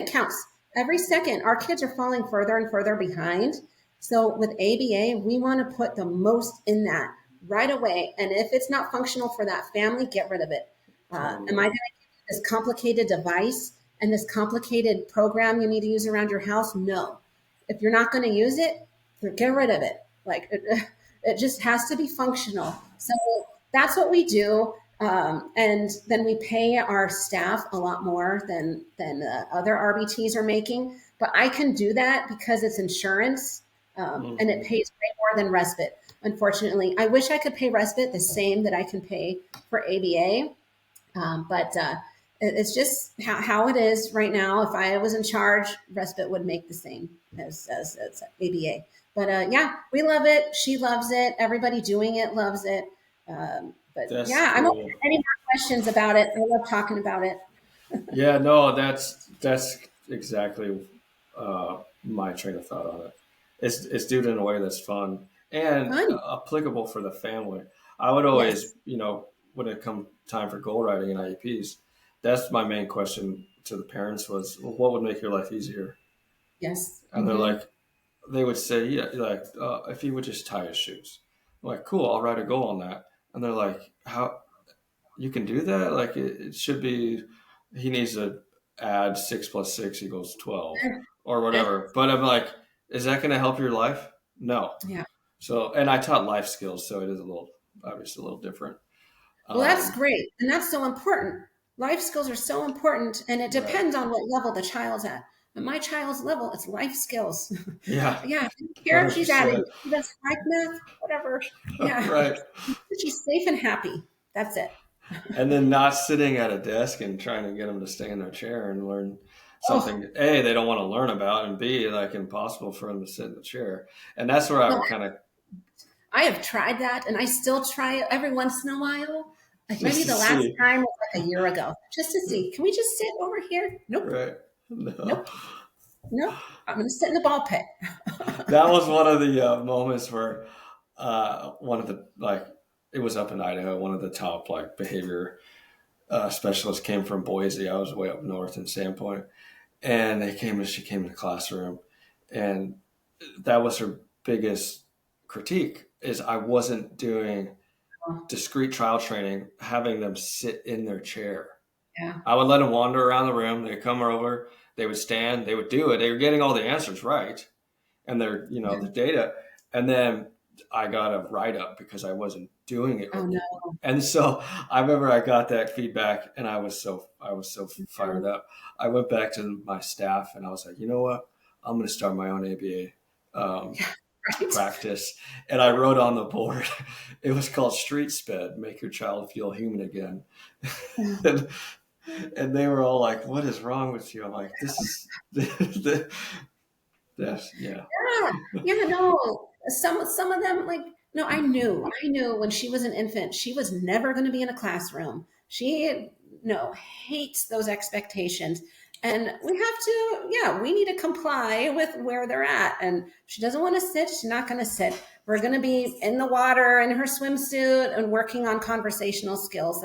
counts. Every second, our kids are falling further and further behind. So with ABA, we want to put the most in that right away. And if it's not functional for that family, get rid of it. Am I Totally. going to give you this complicated device and this complicated program you need to use around your house? No. If you're not going to use it, get rid of it. Like it just has to be functional. So that's what we do. And then we pay our staff a lot more than other RBTs are making. But I can do that because it's insurance, and it Mhm. pays way more than respite. Unfortunately, I wish I could pay respite the same that I can pay for ABA. But it's just how it is right now. If I was in charge, Respite would make the same as ABA. But yeah, we love it. She loves it. Everybody doing it loves it. But That's yeah, I'm open cool. to any more questions about it. I love talking about it. Yeah, no, that's exactly my train of thought on it. It's do it in a way that's fun and Fun. applicable for the family. I would always, Yes. when it come time for goal writing and IEPs, that's my main question to the parents was, well, what would make your life easier? Yes. And they're Mm-hmm. like, they would say, yeah, like if he would just tie his shoes. I'm like, cool, I'll write a goal on that. And they're like, how you can do that? Like it should be, he needs to add 6 plus 6 equals 12 or whatever. But I'm like, is that going to help your life? No. Yeah. So, and I taught life skills, so it is a little, obviously a little different. Well, that's Um, great. And that's so important. Life skills are so important, and it right. depends on what level the child's at. At my child's level, it's life skills. Yeah. Yeah, I don't care if she's adding 100%. students, like math, whatever. Yeah, Right. she's safe and happy. That's it. And then not sitting at a desk and trying to get them to stay in their chair and learn Oh, something A, they don't want to learn about, and B, like impossible for them to sit in the chair. And that's where I no, would kind of I have tried that, and I still try it every once in a while. Like maybe just to the last see. time was like a year ago, just to see. Can we just sit over here? Nope, Right. No. nope, nope. I'm going to sit in the ball pit. That was one of the moments where one of the, like, it was up in Idaho. One of the top, like, behavior specialists came from Boise. I was way up north in Sandpoint. And she came to the classroom. And that was her biggest critique is I wasn't doing discrete trial training, having them sit in their chair. Yeah, I would let them wander around the room. They'd come over, they would stand, they would do it. They were getting all the answers right and their, yeah. the data. And then I got a write up because I wasn't doing it Oh right. no, And so I remember I got that feedback and I was so fired up. I went back to my staff and I was like, you know what? I'm going to start my own ABA right? practice. And I wrote on the board, it was called Street Sped, make your child feel human again. and, and they were all like, what is wrong with you? I'm like, this is, that's, yeah. Yeah, yeah, no. Some of them like no, I knew when she was an infant, she was never going to be in a classroom. She no hates those expectations. And we have to, yeah, we need to comply with where they're at. And she doesn't want to sit, she's not going to sit. We're going to be in the water in her swimsuit and working on conversational skills.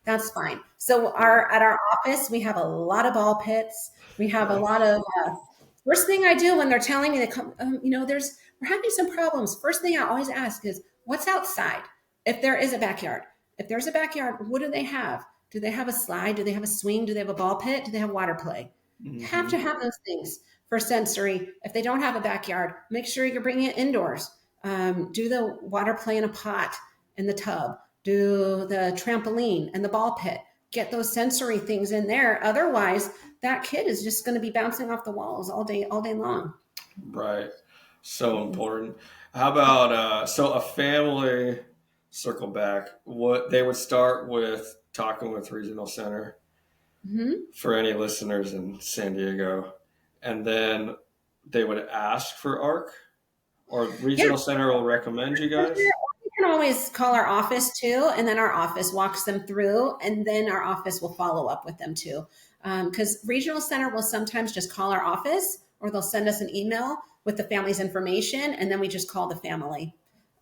That's fine. So Yeah. our at our office, we have a lot of ball pits. We have a lot Nice. of first thing I do when they're telling me they come, we're having some problems. First thing I always ask is, what's outside? If there is a backyard, if there's a backyard, what do they have? Do they have a slide? Do they have a swing? Do they have a ball pit? Do they have water play? You have to Hmm. have those things for sensory. If they don't have a backyard, make sure you're bringing it indoors. Do the water play in a pot in the tub. Do the trampoline and the ball pit. Get those sensory things in there. Otherwise, that kid is just going to be bouncing off the walls all day long. Right. So important. How about so a family circle back? What they would start with talking with regional center Mm-hmm. for any listeners in San Diego, and then they would ask for ARC, or Yeah, regional center will recommend you guys. you can always call our office too, and then our office walks them through, and then our office will follow up with them too. Because regional center will sometimes just call our office, or they'll send us an email with the family's information, and then we just call the family.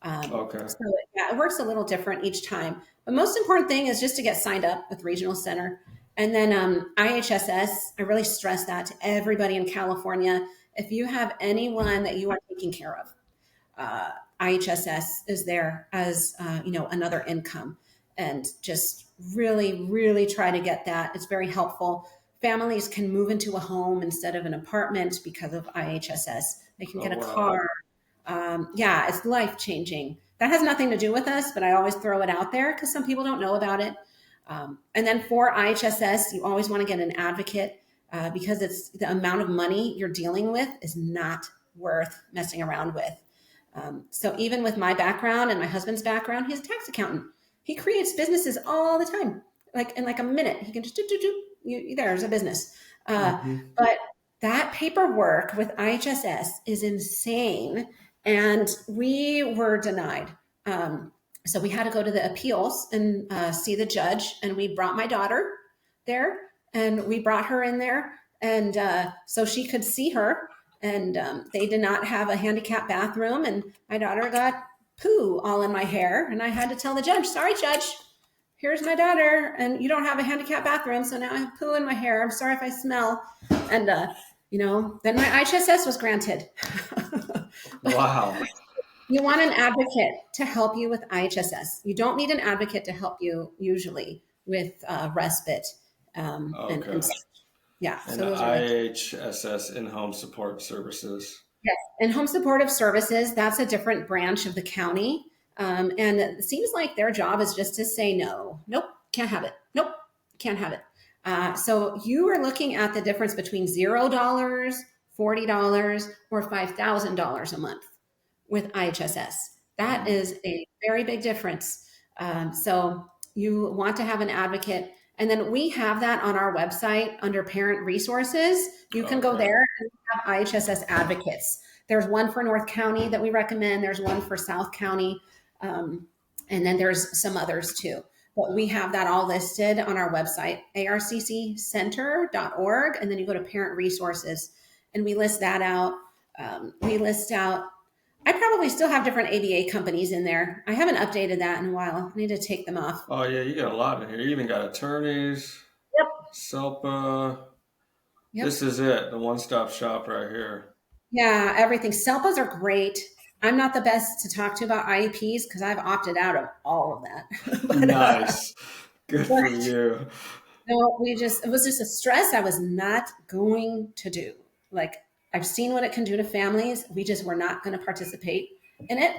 Okay. So yeah, it works a little different each time. The most important thing is just to get signed up with regional center, and then IHSS. I really stress that to everybody in California. If you have anyone that you are taking care of, uh, IHSS is there as another income, and just really, really try to get that. It's very helpful. Families can move into a home instead of an apartment because of IHSS. They can Oh get a wow. car. Yeah, it's life changing. That has nothing to do with us, but I always throw it out there because some people don't know about it. And then for IHSS, you always want to get an advocate because it's the amount of money you're dealing with is not worth messing around with. So even with my background and my husband's background, he's a tax accountant. He creates businesses all the time. like in like a minute. He can just there's a business. Hmm. But that paperwork with IHSS is insane, and we were denied. So we had to go to the appeals and see the judge, and we brought my daughter there, and we brought her in there, and so she could see her. And they did not have a handicap bathroom, and my daughter got poo all in my hair, and I had to tell the judge, "Sorry, judge, here's my daughter, and you don't have a handicap bathroom, so now I have poo in my hair. I'm sorry if I smell." And then my IHSS was granted. But Wow. you want an advocate to help you with IHSS. You don't need an advocate to help you usually with respite and Okay. yeah. And So those are the IHSS, in-home support services. yes. And home supportive services, that's a different branch of the county. And it seems like their job is just to say no. Nope, can't have it. Nope, can't have it. So you are looking at the difference between $0, $40, or $5,000 a month with IHSS. That Mm. is a very big difference. So you want to have an advocate. And then we have that on our website under parent resources. You can go Okay. there and have IHSS advocates. There's one for North County that we recommend. There's one for South County. And then there's some others too. But we have that all listed on our website, arcccenter.org. And then you go to parent resources and we list that out. We list out I probably still have different ABA companies in there. I haven't updated that in a while. I need to take them off. Oh yeah, you got a lot in here. You even got attorneys, Yep. SELPA. Yep. This is it, the one-stop shop right here. Yeah, everything. SELPAs are great. I'm not the best to talk to about IEPs because I've opted out of all of that. Nice. Good But for you. no, it was just a stress I was not going to do. Like, I've seen what it can do to families. We just were not going to participate in it.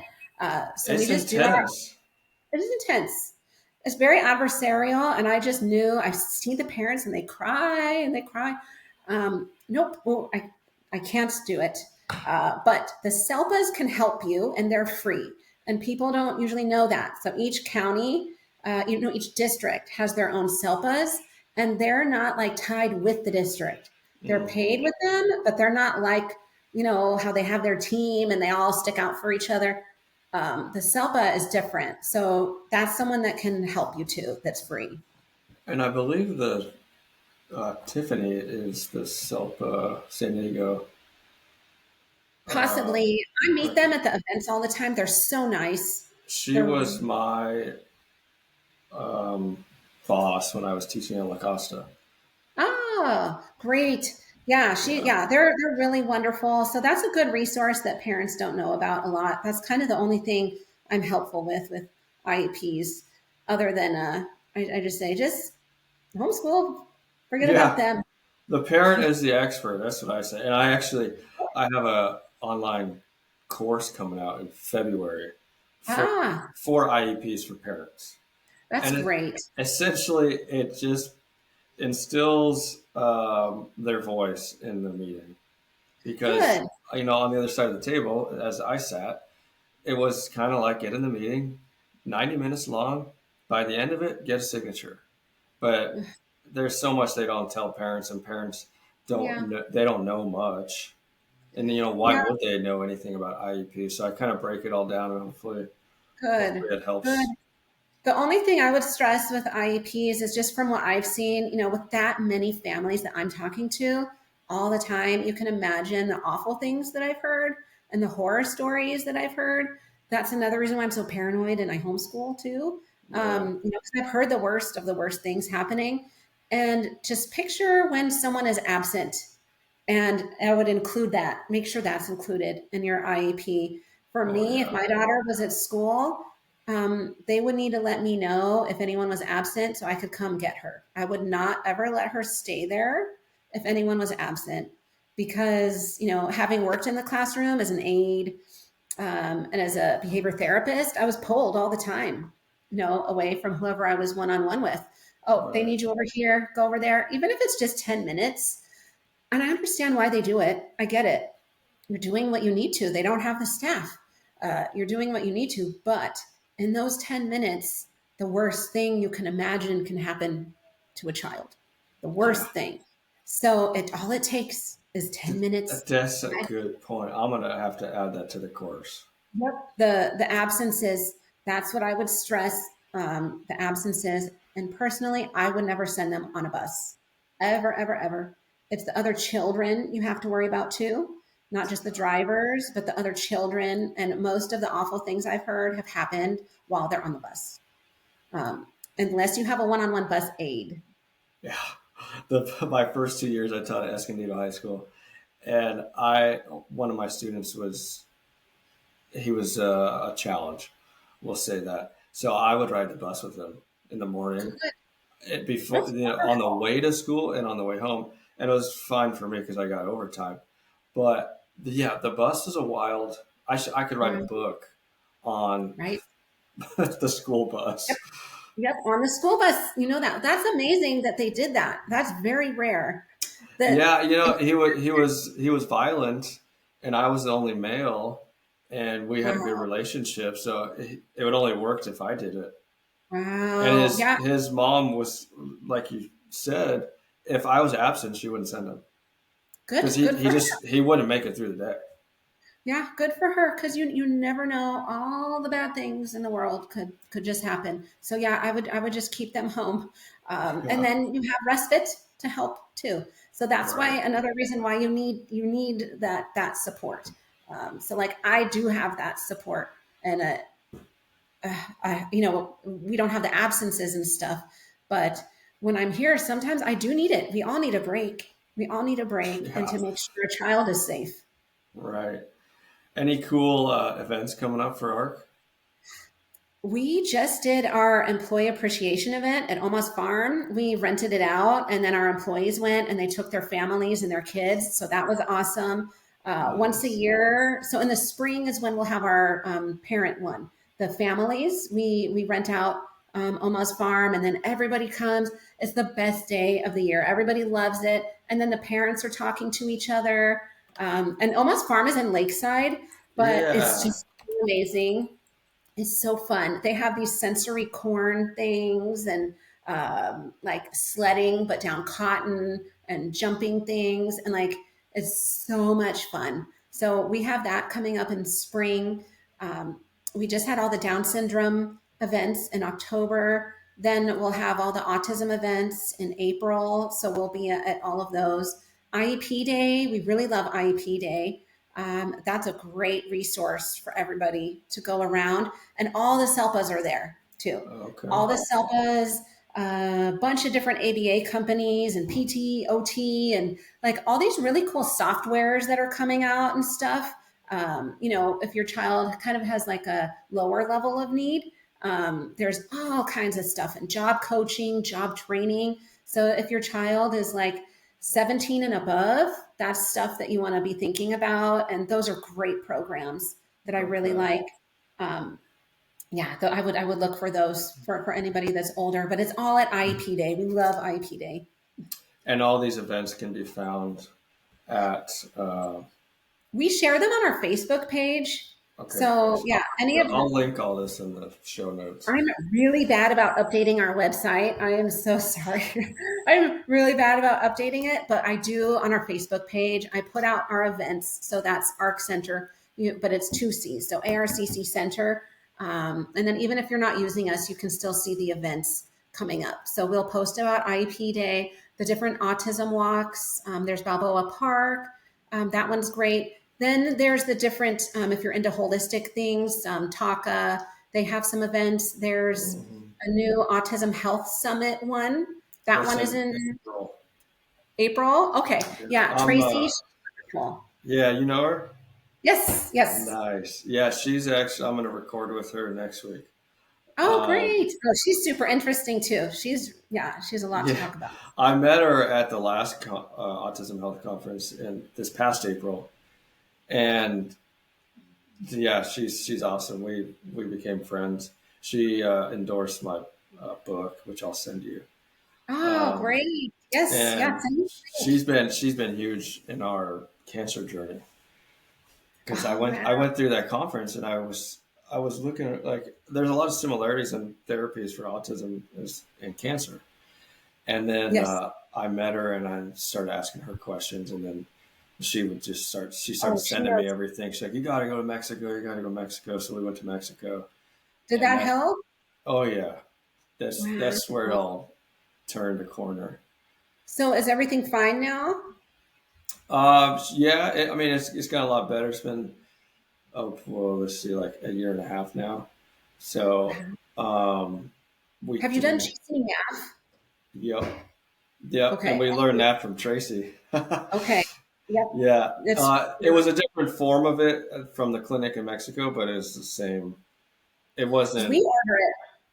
So we It's just do our intense. It is intense. It's very adversarial, and I just knew I see the parents and they cry and they cry. Nope, well, I can't do it. But the SELPAs can help you, and they're free. And people don't usually know that. So each county, each district has their own SELPAs, and they're not like tied with the district. They're Mm. paid with them, but they're not like how they have their team and they all stick out for each other. The SELPA is different. So that's someone that can help you too, that's free. And I believe the Tiffany is the SELPA San Diego. Uh, Possibly, I meet them person. at the events all the time. They're so nice. She They're was my um, boss when I was teaching at La Costa. great. Yeah, Yeah. they're really wonderful. So that's a good resource that parents don't know about a lot. That's kind of the only thing I'm helpful with IEPs, other than I just say just homeschool, forget about Yeah. them. The parent is the expert. That's what I say. And I have a online course coming out in February for Ah, IEPs for parents. that's And great. it just instills their voice in the meeting because Good. on the other side of the table as I sat, it was kind of like get in the meeting, 90 minutes long. By the end of it, get a signature. But there's so much they don't tell parents, and parents Yeah. they don't know much. And why Yeah. would they know anything about IEP? So I kind of break it all down, and Good. hopefully it Good. helps. The only thing I would stress with IEPs is just from what I've seen, with that many families that I'm talking to all the time, you can imagine the awful things that I've heard and the horror stories that I've heard. That's another reason why I'm so paranoid and I homeschool too. Yeah. 'Cause I've heard the worst of the worst things happening. And just picture when someone is absent, and I would include that. Make sure that's included in your IEP. For Oh me, if yeah. my daughter was at school, they would need to let me know if anyone was absent so I could come get her. I would not ever let her stay there if anyone was absent because, having worked in the classroom as an aide and as a behavior therapist, I was pulled all the time, away from whoever I was one on one with. Oh, they Right. need you over here, go over there, even if it's just 10 minutes. And I understand why they do it. I get it. You're doing what you need to. They don't have the staff. You're doing what you need to. But in those 10 minutes, the worst thing you can imagine can happen to a child. The Yeah. worst thing. So all it takes is 10 minutes. That's a good point. I'm gonna have to add that to the course. Yep. The absences, that's what I would stress. The absences. And personally, I would never send them on a bus. Ever, ever, ever. It's the other children you have to worry about too, not just the drivers, but the other children. And most of the awful things I've heard have happened while they're on the bus. Um, unless you have a one-on-one bus aide. Yeah. My first 2 years I taught at Escondido High School, and I one of my students was he was a challenge, we'll say that. So I would ride the bus with him in the morning, before That's on the wonderful. way to school and on the way home, and it was fine for me because I got overtime. But yeah, the bus is a wild. I could write a Yeah, book on right. the school bus. Yep, on the school bus. You know that. That's amazing that they did that. That's very rare. That Yeah, he was violent, and I was the only male, and we had a good wow, relationship. So it would only worked if I did it. And wow, his yeah, his mom was like you said, if I was absent, she wouldn't send him good, because he good he for her. just he wouldn't make it through the day. Yeah, good for her. Because you never know, all the bad things in the world could just happen. So yeah, I would just keep them home, and Yeah, then you have respite to help too. So that's why right. another reason why you need that support. So like I do have that support, and we don't have the absences and stuff, but when I'm here, sometimes I do need it. We all need a break. We all need a break, and Yeah, to make sure a child is safe. right. Any cool events coming up for ARC? We just did our employee appreciation event at Almost Farm. We rented it out, and then our employees went and they took their families and their kids. So that was awesome. Once a Nice. year, so in the spring is when we'll have our parent one. The families, we rent out Almost Farm, and then everybody comes. It's the best day of the year. Everybody loves it, and then the parents are talking to each other. And Almost Farm is in Lakeside, but it's Yeah. just amazing. It's so fun. They have these sensory corn things and like sledding, but down cotton and jumping things. And like, it's so much fun. So we have that coming up in spring. We just had all the Down syndrome events in October. Then we'll have all the autism events in April. So we'll be at all of those. IEP Day, we really love IEP Day. That's a great resource for everybody to go around. And all the SELPAs are there too. Okay. All the SELPAs, a bunch of different ABA companies and PT, OT, and like all these really cool softwares that are coming out and stuff. If your child kind of has like a lower level of need, there's all kinds of stuff and job coaching, job training. So if your child is like 17 and above, that's stuff that you want to be thinking about. And those are great programs that I really Okay. like. Um, yeah, I would look for those for anybody that's older, but it's all at IEP Day. We love IEP Day. And all these events can be found at. We share them on our Facebook page. Okay. So Awesome. yeah, any of I'll link all this in the show notes. I'm really bad about updating our website. I am so sorry. I'm really bad about updating it, but I do on our Facebook page. I put out our events. So that's ARC Center, but it's two C's. So ARCC Center. And then even if you're not using us, you can still see the events coming up. So we'll post about IEP Day, the different autism walks. There's Balboa Park. That one's great. Then there's the different, if you're into holistic things, TACA, they have some events. There's Mhm. a new Autism Health Summit one. That That's one is in in April. April. Okay. Yeah. Yeah. Tracy, she's wonderful. Yeah, you know her? Yes. Yes. Nice. Yeah, she's actually, I'm going to record with her next week. Oh, Um, great. Oh, she's super interesting too. She's a lot to yeah, talk about. I met her at the last Autism Health Conference in this past April. And yeah, she's awesome. We became friends. She endorsed my book, which I'll send you. Oh, Um, great. Yes. Yeah. and she's been huge in our cancer journey because I Oh, went wow. I went through that conference and I was looking at like there's a lot of similarities in therapies for autism and cancer. And then Yes. I met her and I started asking her questions, and then she started Oh, she sending me knows. everything. She's like, "You got to go to Mexico. You got to go to Mexico." So we went to Mexico, Did and that that's help? oh yeah, that's where it Wow. all turned the corner. So is everything fine now? Yeah, I mean it's got a lot better. It's been well, let's see, like a year and a half now. So we Have you done do, GC math? yep, yep, and Okay. we learned that from Tracy. Okay. Yep. Yeah, It's it was a different form of it from the clinic in Mexico, but it's the same. It because wasn't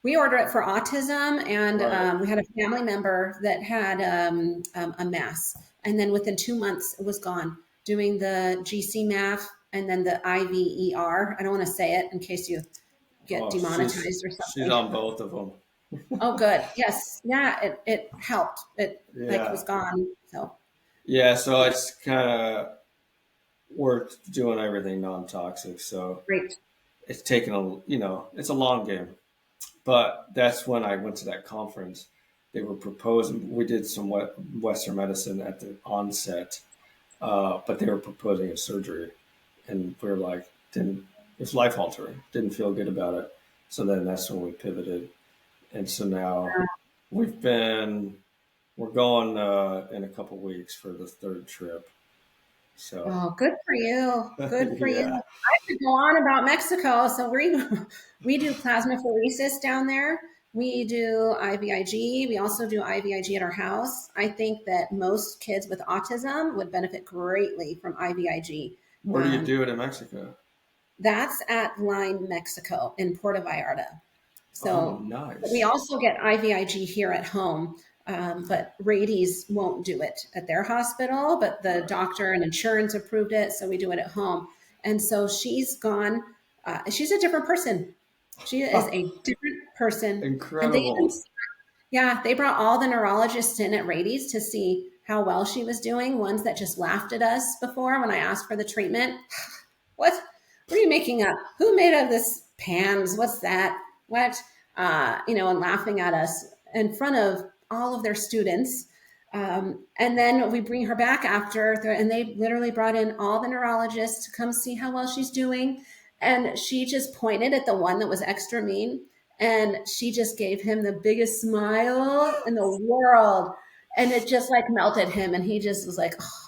we order it for autism, and right. we had a family member that had a mass, and then within 2 months it was gone. Doing the GC math and then the IVER. I don't want to say it in case you get Oh, demonetized or she's something. on both of them. Oh, good. Yes. Yeah. It helped. It like Yeah, was gone. So yeah. So yeah, it's kind of we're doing everything non-toxic. So great. it's taken it's a long game. But that's when I went to that conference. They were proposing. We did some Western medicine at the onset, but they were proposing a surgery, and we were like, didn't it's life altering. Didn't feel good about it. So then that's when we pivoted, and so now we're going in a couple weeks for the third trip. So Oh, good for you. Good for you. yeah, I could go on about Mexico. So we do plasmapheresis down there. We do IVIG. We also do IVIG at our house. I think that most kids with autism would benefit greatly from IVIG. where do you do it in Mexico? That's at Line, Mexico in Puerto Vallarta. Oh, So we nice. also get IVIG here at home, but Rady's won't do it at their hospital, but the Right. doctor and insurance approved it, so we do it at home. And so she's gone. She's a different person. She is a different person. And they even, Incredible. yeah, they brought all the neurologists in at Rady's to see how well she was doing. Ones that just laughed at us before when I asked for the treatment. What are you making up? Who made up this PAMS? What's that? What? And laughing at us in front of all of their students. And then we bring her back after, and they literally brought in all the neurologists to come see how well she's doing. And she just pointed at the one that was extra mean, and she just gave him the biggest smile in the world. And it just like melted him. And he just was like, oh.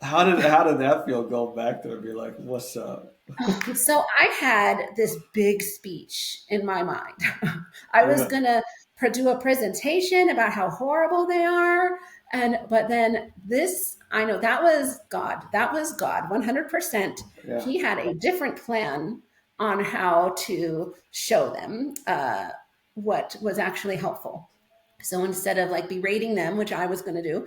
How did that feel? Go back there and be like, "What's up?" So I had this big speech in my mind. I was Yeah. gonna do a presentation about how horrible they are, and but then this, I know that was God. That was God, 100%. Yeah. He had a different plan on how to show them what was actually helpful. So instead of like berating them, which I was going to do,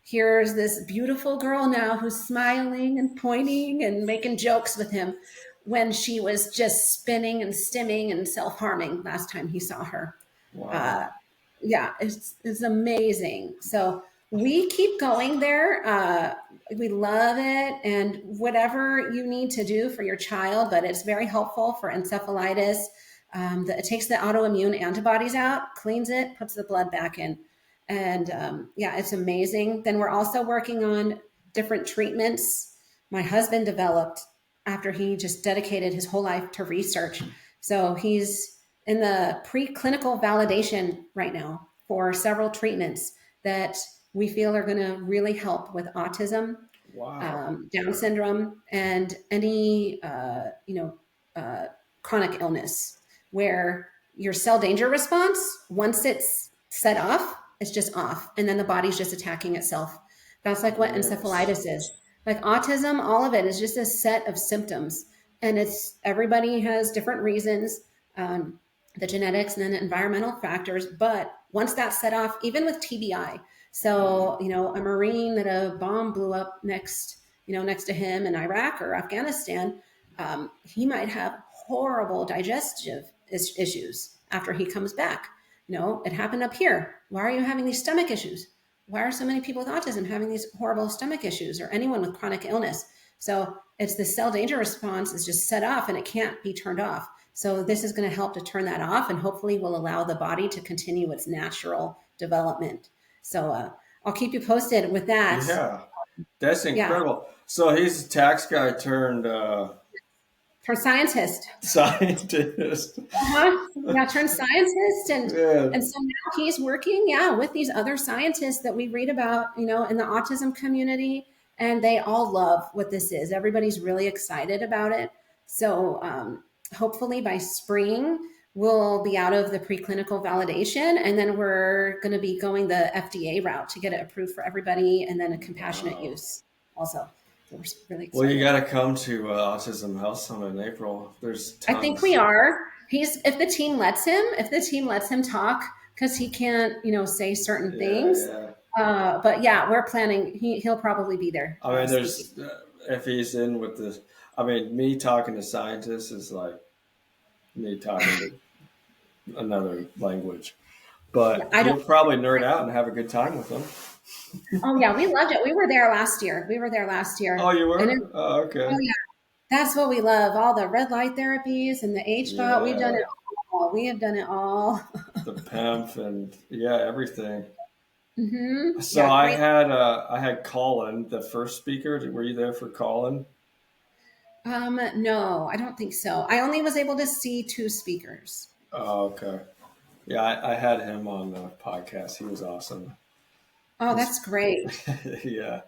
here's this beautiful girl now who's smiling and pointing and making jokes with him when she was just spinning and stimming and self harming last time he saw her. Uh, Wow. yeah, it's amazing. So we keep going there. We love it, and whatever you need to do for your child, but it's very helpful for encephalitis. It takes the autoimmune antibodies out, cleans it, puts the blood back in, and yeah, it's amazing. Then we're also working on different treatments my husband developed after he just dedicated his whole life to research. So he's in the preclinical validation right now for several treatments that we feel are going to really help with autism, Wow. Down syndrome, and any chronic illness where your cell danger response, once it's set off, it's just off, and then the body's just attacking itself. That's like what Yes. encephalitis is. Like autism, all of it is just a set of symptoms, and it's everybody has different reasons. The genetics and then the environmental factors. But once that's set off, even with TBI, so a Marine that a bomb blew up next to him in Iraq or Afghanistan, he might have horrible digestive issues after he comes back. It happened up here. Why are you having these stomach issues? Why are so many people with autism having these horrible stomach issues, or anyone with chronic illness? So it's the cell danger response is just set off and it can't be turned off. So this is going to help to turn that off and hopefully will allow the body to continue its natural development. So I'll keep you posted with that. Yeah, that's Yeah, incredible. So he's a tax guy turned for scientist. scientist. Uh-huh. Yeah, turned scientist, and Man, so now he's working, yeah, with these other scientists that we read about, in the autism community, and they all love what this is. Everybody's really excited about it. So hopefully by spring we'll be out of the preclinical validation, and then we're going to be going the FDA route to get it approved for everybody, and then a compassionate wow. use also. So we're really Well, you excited. got to come to Autism Health Summit in April. There's I think we tons. are. He's if the team lets him talk, because he can't, say certain Yeah, things. yeah. But yeah, we're planning. He'll probably be there I mean, speaking. there's if he's in with this. I mean, me talking to scientists is like me talking to another language. Yeah, But I don't. you'll probably nerd out and have a good time with them. Oh yeah, we loved it. We were there last year. We were there last Oh, year, you and were? Oh, oh okay. yeah, that's what we love. All the red light therapies and the HBOT. We've done it Yeah, all. We have done it all. the PEMF and yeah, everything. So Yeah, great. I had Colin, the first speaker. Were you there for Colin? No, I don't think so. I only was able to see two speakers. Oh, okay. Yeah, I had him on the podcast. He was awesome. Oh, He's that's great. yeah.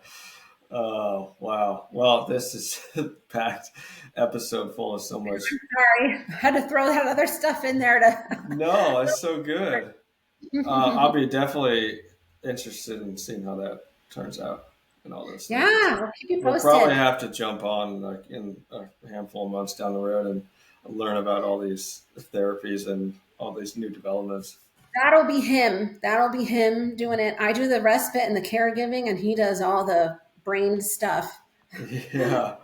Oh, wow. Well, this is a packed episode full of so much. Sorry, I had to throw that other stuff in there to. No, it's so good. I'll be definitely interested in seeing how that turns out and all those things. Yeah, we'll keep you We'll probably posted. have to jump on like in a handful of months down the road and learn about all these therapies and all these new developments. That'll be him. That'll be him doing it. I do the respite and the caregiving, and he does all the brain stuff. Yeah,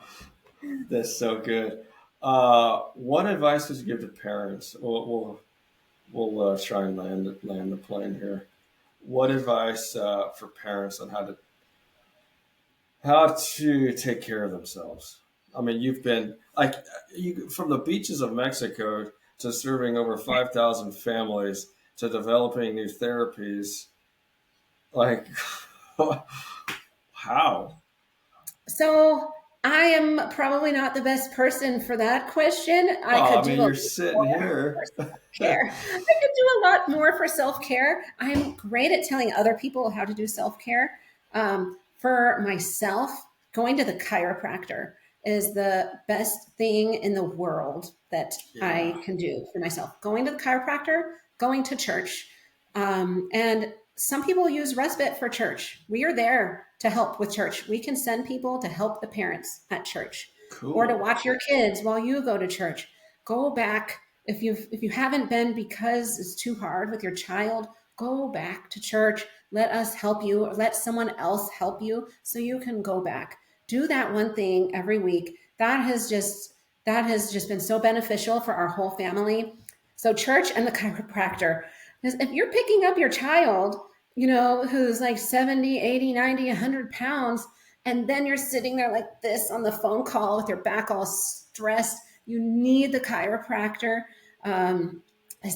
that's so good. What advice would you give to parents? We'll try and land the plane here. What advice for parents on how to take care of themselves? I mean, you've been like you from the beaches of Mexico to serving over 5,000 families to developing new therapies. Like, how? So I am probably not the best person for that question. I Oh, could I do mean, a lot you're sitting for here. self-care. I could do a lot more for self-care. I'm great at telling other people how to do self-care. For myself, going to the chiropractor is the best thing in the world that Yeah, I can do for myself. Going to the chiropractor, going to church. And some people use respite for church. We are there to help with church. We can send people to help the parents at church or to cool. watch your kids while you go to church. Go back if you haven't been because it's too hard with your child, go back to church. Let us help you, or let someone else help you so you can go back. Do that one thing every week. That has just been so beneficial for our whole family. So church and the chiropractor. Because if you're picking up your child, who's like 70, 80, 90, 100 pounds, and then you're sitting there like this on the phone call with your back all stressed, you need the chiropractor. And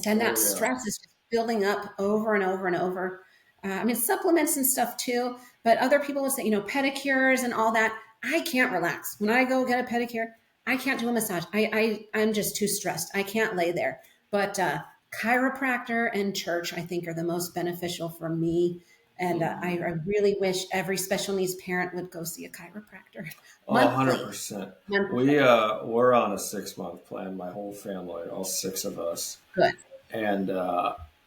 then Oh that yeah. stress is just building up over and over and over. I mean, supplements and stuff too, but other people will say, pedicures and all that. I can't relax. When I go get a pedicure, I can't do a massage. I'm just too stressed. I can't lay there. But chiropractor and church, I think, are the most beneficial for me. And I really wish every special needs parent would go see a chiropractor Oh, monthly. 100%. Monthly. We're on a 6 month plan, my whole family, all six of us. Good. And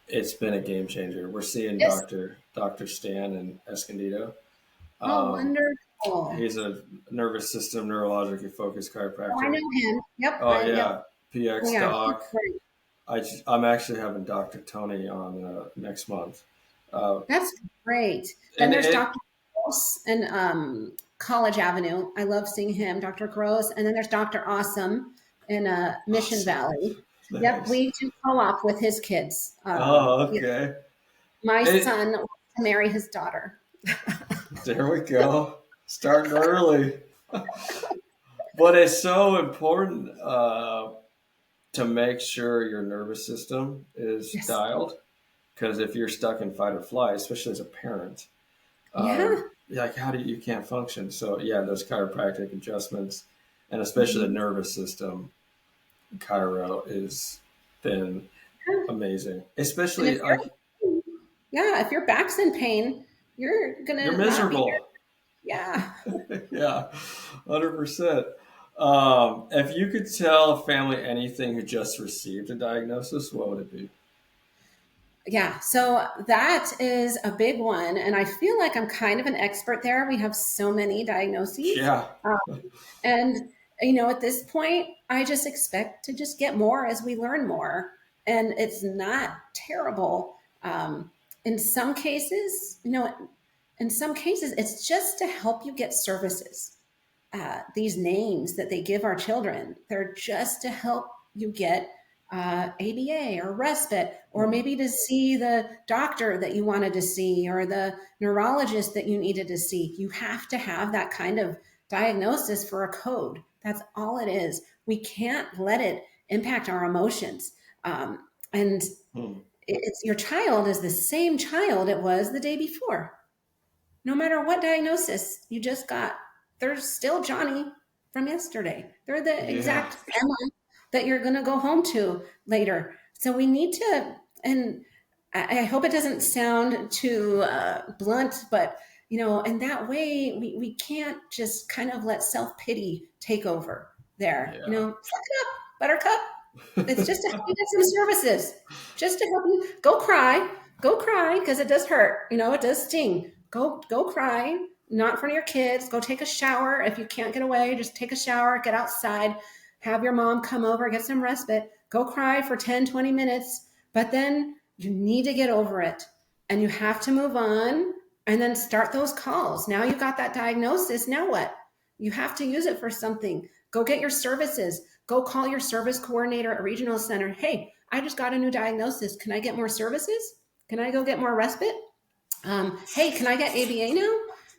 it's been a game changer. We're seeing Yes. Dr. Stan in Escondido. Oh, Um, wonderful. he's a nervous system, neurologically focused Oh, I know chiropractor. him. Yep. Oh Yep. yeah, Oh, PX yeah. He's Doc. great. I'm actually having Dr. Tony on next month. Uh, That's great. Then and there's it Dr. Gross and College Avenue. I love seeing him, Dr. Gross. And then there's Dr. Awesome in Mission awesome, Valley. Yep, nice. we do co-op with his kids. Oh, Yeah, okay. my It, son wants to marry his daughter. there we go. Starting early. But it's so important to make sure your nervous system is Yes. dialed. Because if you're stuck in fight or flight, especially as a parent, Yeah. like how do you can't function? So yeah, those chiropractic adjustments, and especially the Mhm. nervous system, chiro is been Yeah. amazing. amazing. And if Especially like you're, yeah, if your back's in pain, you're you're gonna not be miserable. here. Yeah. Yeah, 100%. If you could tell a family anything who just received a diagnosis, what would it be? Yeah. So that is a big one. And I feel like I'm kind of an expert there. We have so many diagnoses. Yeah, And, at this point, I just expect to just get more as we learn more. And it's not terrible. In some cases, it's just to help you get services. These names that they give our children, they're just to help you get ABA or respite, or mm, maybe to see the doctor that you wanted to see or the neurologist that you needed to see. You have to have that kind of diagnosis for a code. That's all it is. We can't let it impact our emotions. And mm, it's your child is the same child it was the day before. No matter what diagnosis you just got, they're still Johnny from yesterday. They're the yeah, exact Emma that you're going to go home to later. So we need to, and I hope it doesn't sound too blunt, but in that way, we can't just kind of let self pity take over there. yeah. Suck it up, buttercup. It's just to help you get some services, just to help you go cry because it does hurt. It does sting. Go cry, not in front of your kids. Go take a shower. If you can't get away, just take a shower, get outside, have your mom come over, get some respite. Go cry for 10, 20 minutes, but then you need to get over it and you have to move on and then start those calls. Now you got that diagnosis. Now what? You have to use it for something. Go get your services. Go call your service coordinator at regional center. Hey, I just got a new diagnosis. Can I get more services? Can I go get more respite? Hey, can I get ABA now?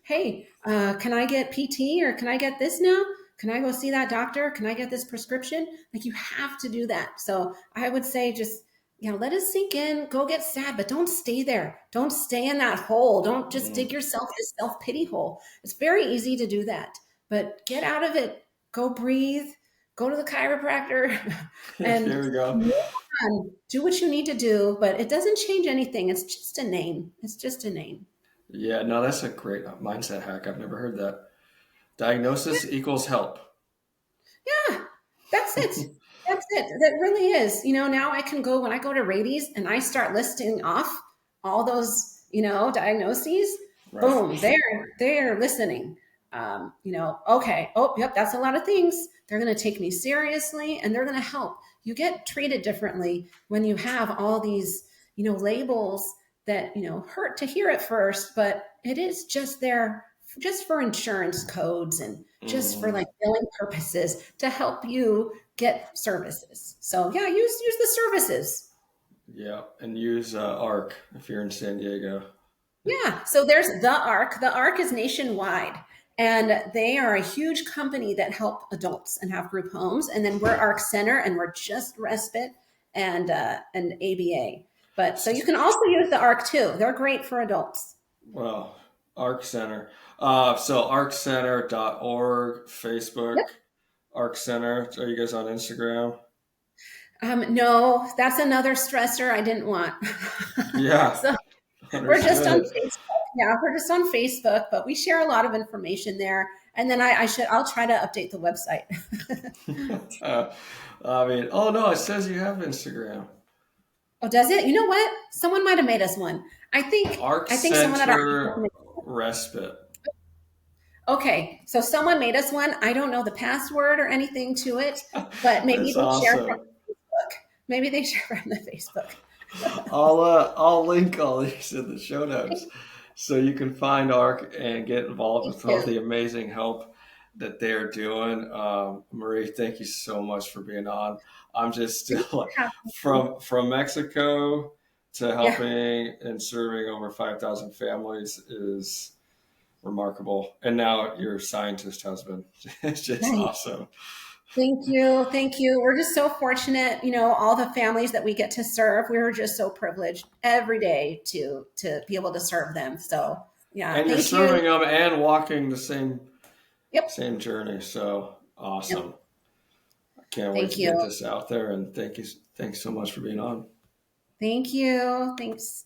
Hey, can I get PT or can I get this now? Can I go see that doctor? Can I get this prescription? Like you have to do that. So I would say just, let it sink in, go get sad, but don't stay there. Don't stay in that hole. Don't just dig Mm. yourself this self pity hole. It's very easy to do that, but get out of it. Go breathe, go to the chiropractor and There we go. move on. Do what you need to do, but it doesn't change anything. It's just a name. It's just a name. Yeah, no, that's a great mindset hack. I've never heard that. Diagnosis equals help. Yeah, that's it. That's it. That really is. Now I can go when I go to Radies and I start listing off all those, diagnoses. Right. Boom, they're listening. Okay. Oh, yep, that's a lot of things. They're going to take me seriously and they're going to help. You get treated differently when you have all these, labels that, hurt to hear at first, but it is just there just for insurance codes and just for Mm, like billing purposes to help you get services. So yeah, use the services. yeah, and use ARC if you're in San Diego. Yeah. So there's the ARC. The ARC is nationwide. And they are a huge company that help adults and have group homes. And then we're ARC Center, and we're just respite and ABA. But so you can also use the ARC too. They're great for adults. Well, ARC Center. So arccenter.org, Facebook, Yep. ARC Center. Are you guys on Instagram? No, that's another stressor I didn't want. Yeah, So we're just on understood. Facebook. Yeah, we're just on Facebook, but we share a lot of information there. And then I'll try to update the website. uh, I mean, oh no, it says you have Instagram. Oh, does it? You know what? Someone might have made us one. I think ARC I think someone at our Center Respite. okay, so someone made us one. I don't know the password or anything to it, but maybe That's they share from awesome. Facebook. Maybe they share from the Facebook. I'll link all these in the show notes so you can find ARC and get involved Thank with all you. the amazing help that they are doing. Marie, thank you so much for being on. I'm just Thank still you for having me. from Mexico to Yeah. helping and serving over 5,000 families is remarkable. And now your scientist husband. It's just Right. awesome. Thank you. Thank you. We're just so fortunate, all the families that we get to serve. We're just so privileged every day to be able to serve them. So, yeah, And you're thank you. serving them and walking the Yep. same journey. So Yep. awesome. I can't wait Thank to you. get this out there. And thanks so much for being on. Thank you. Thanks.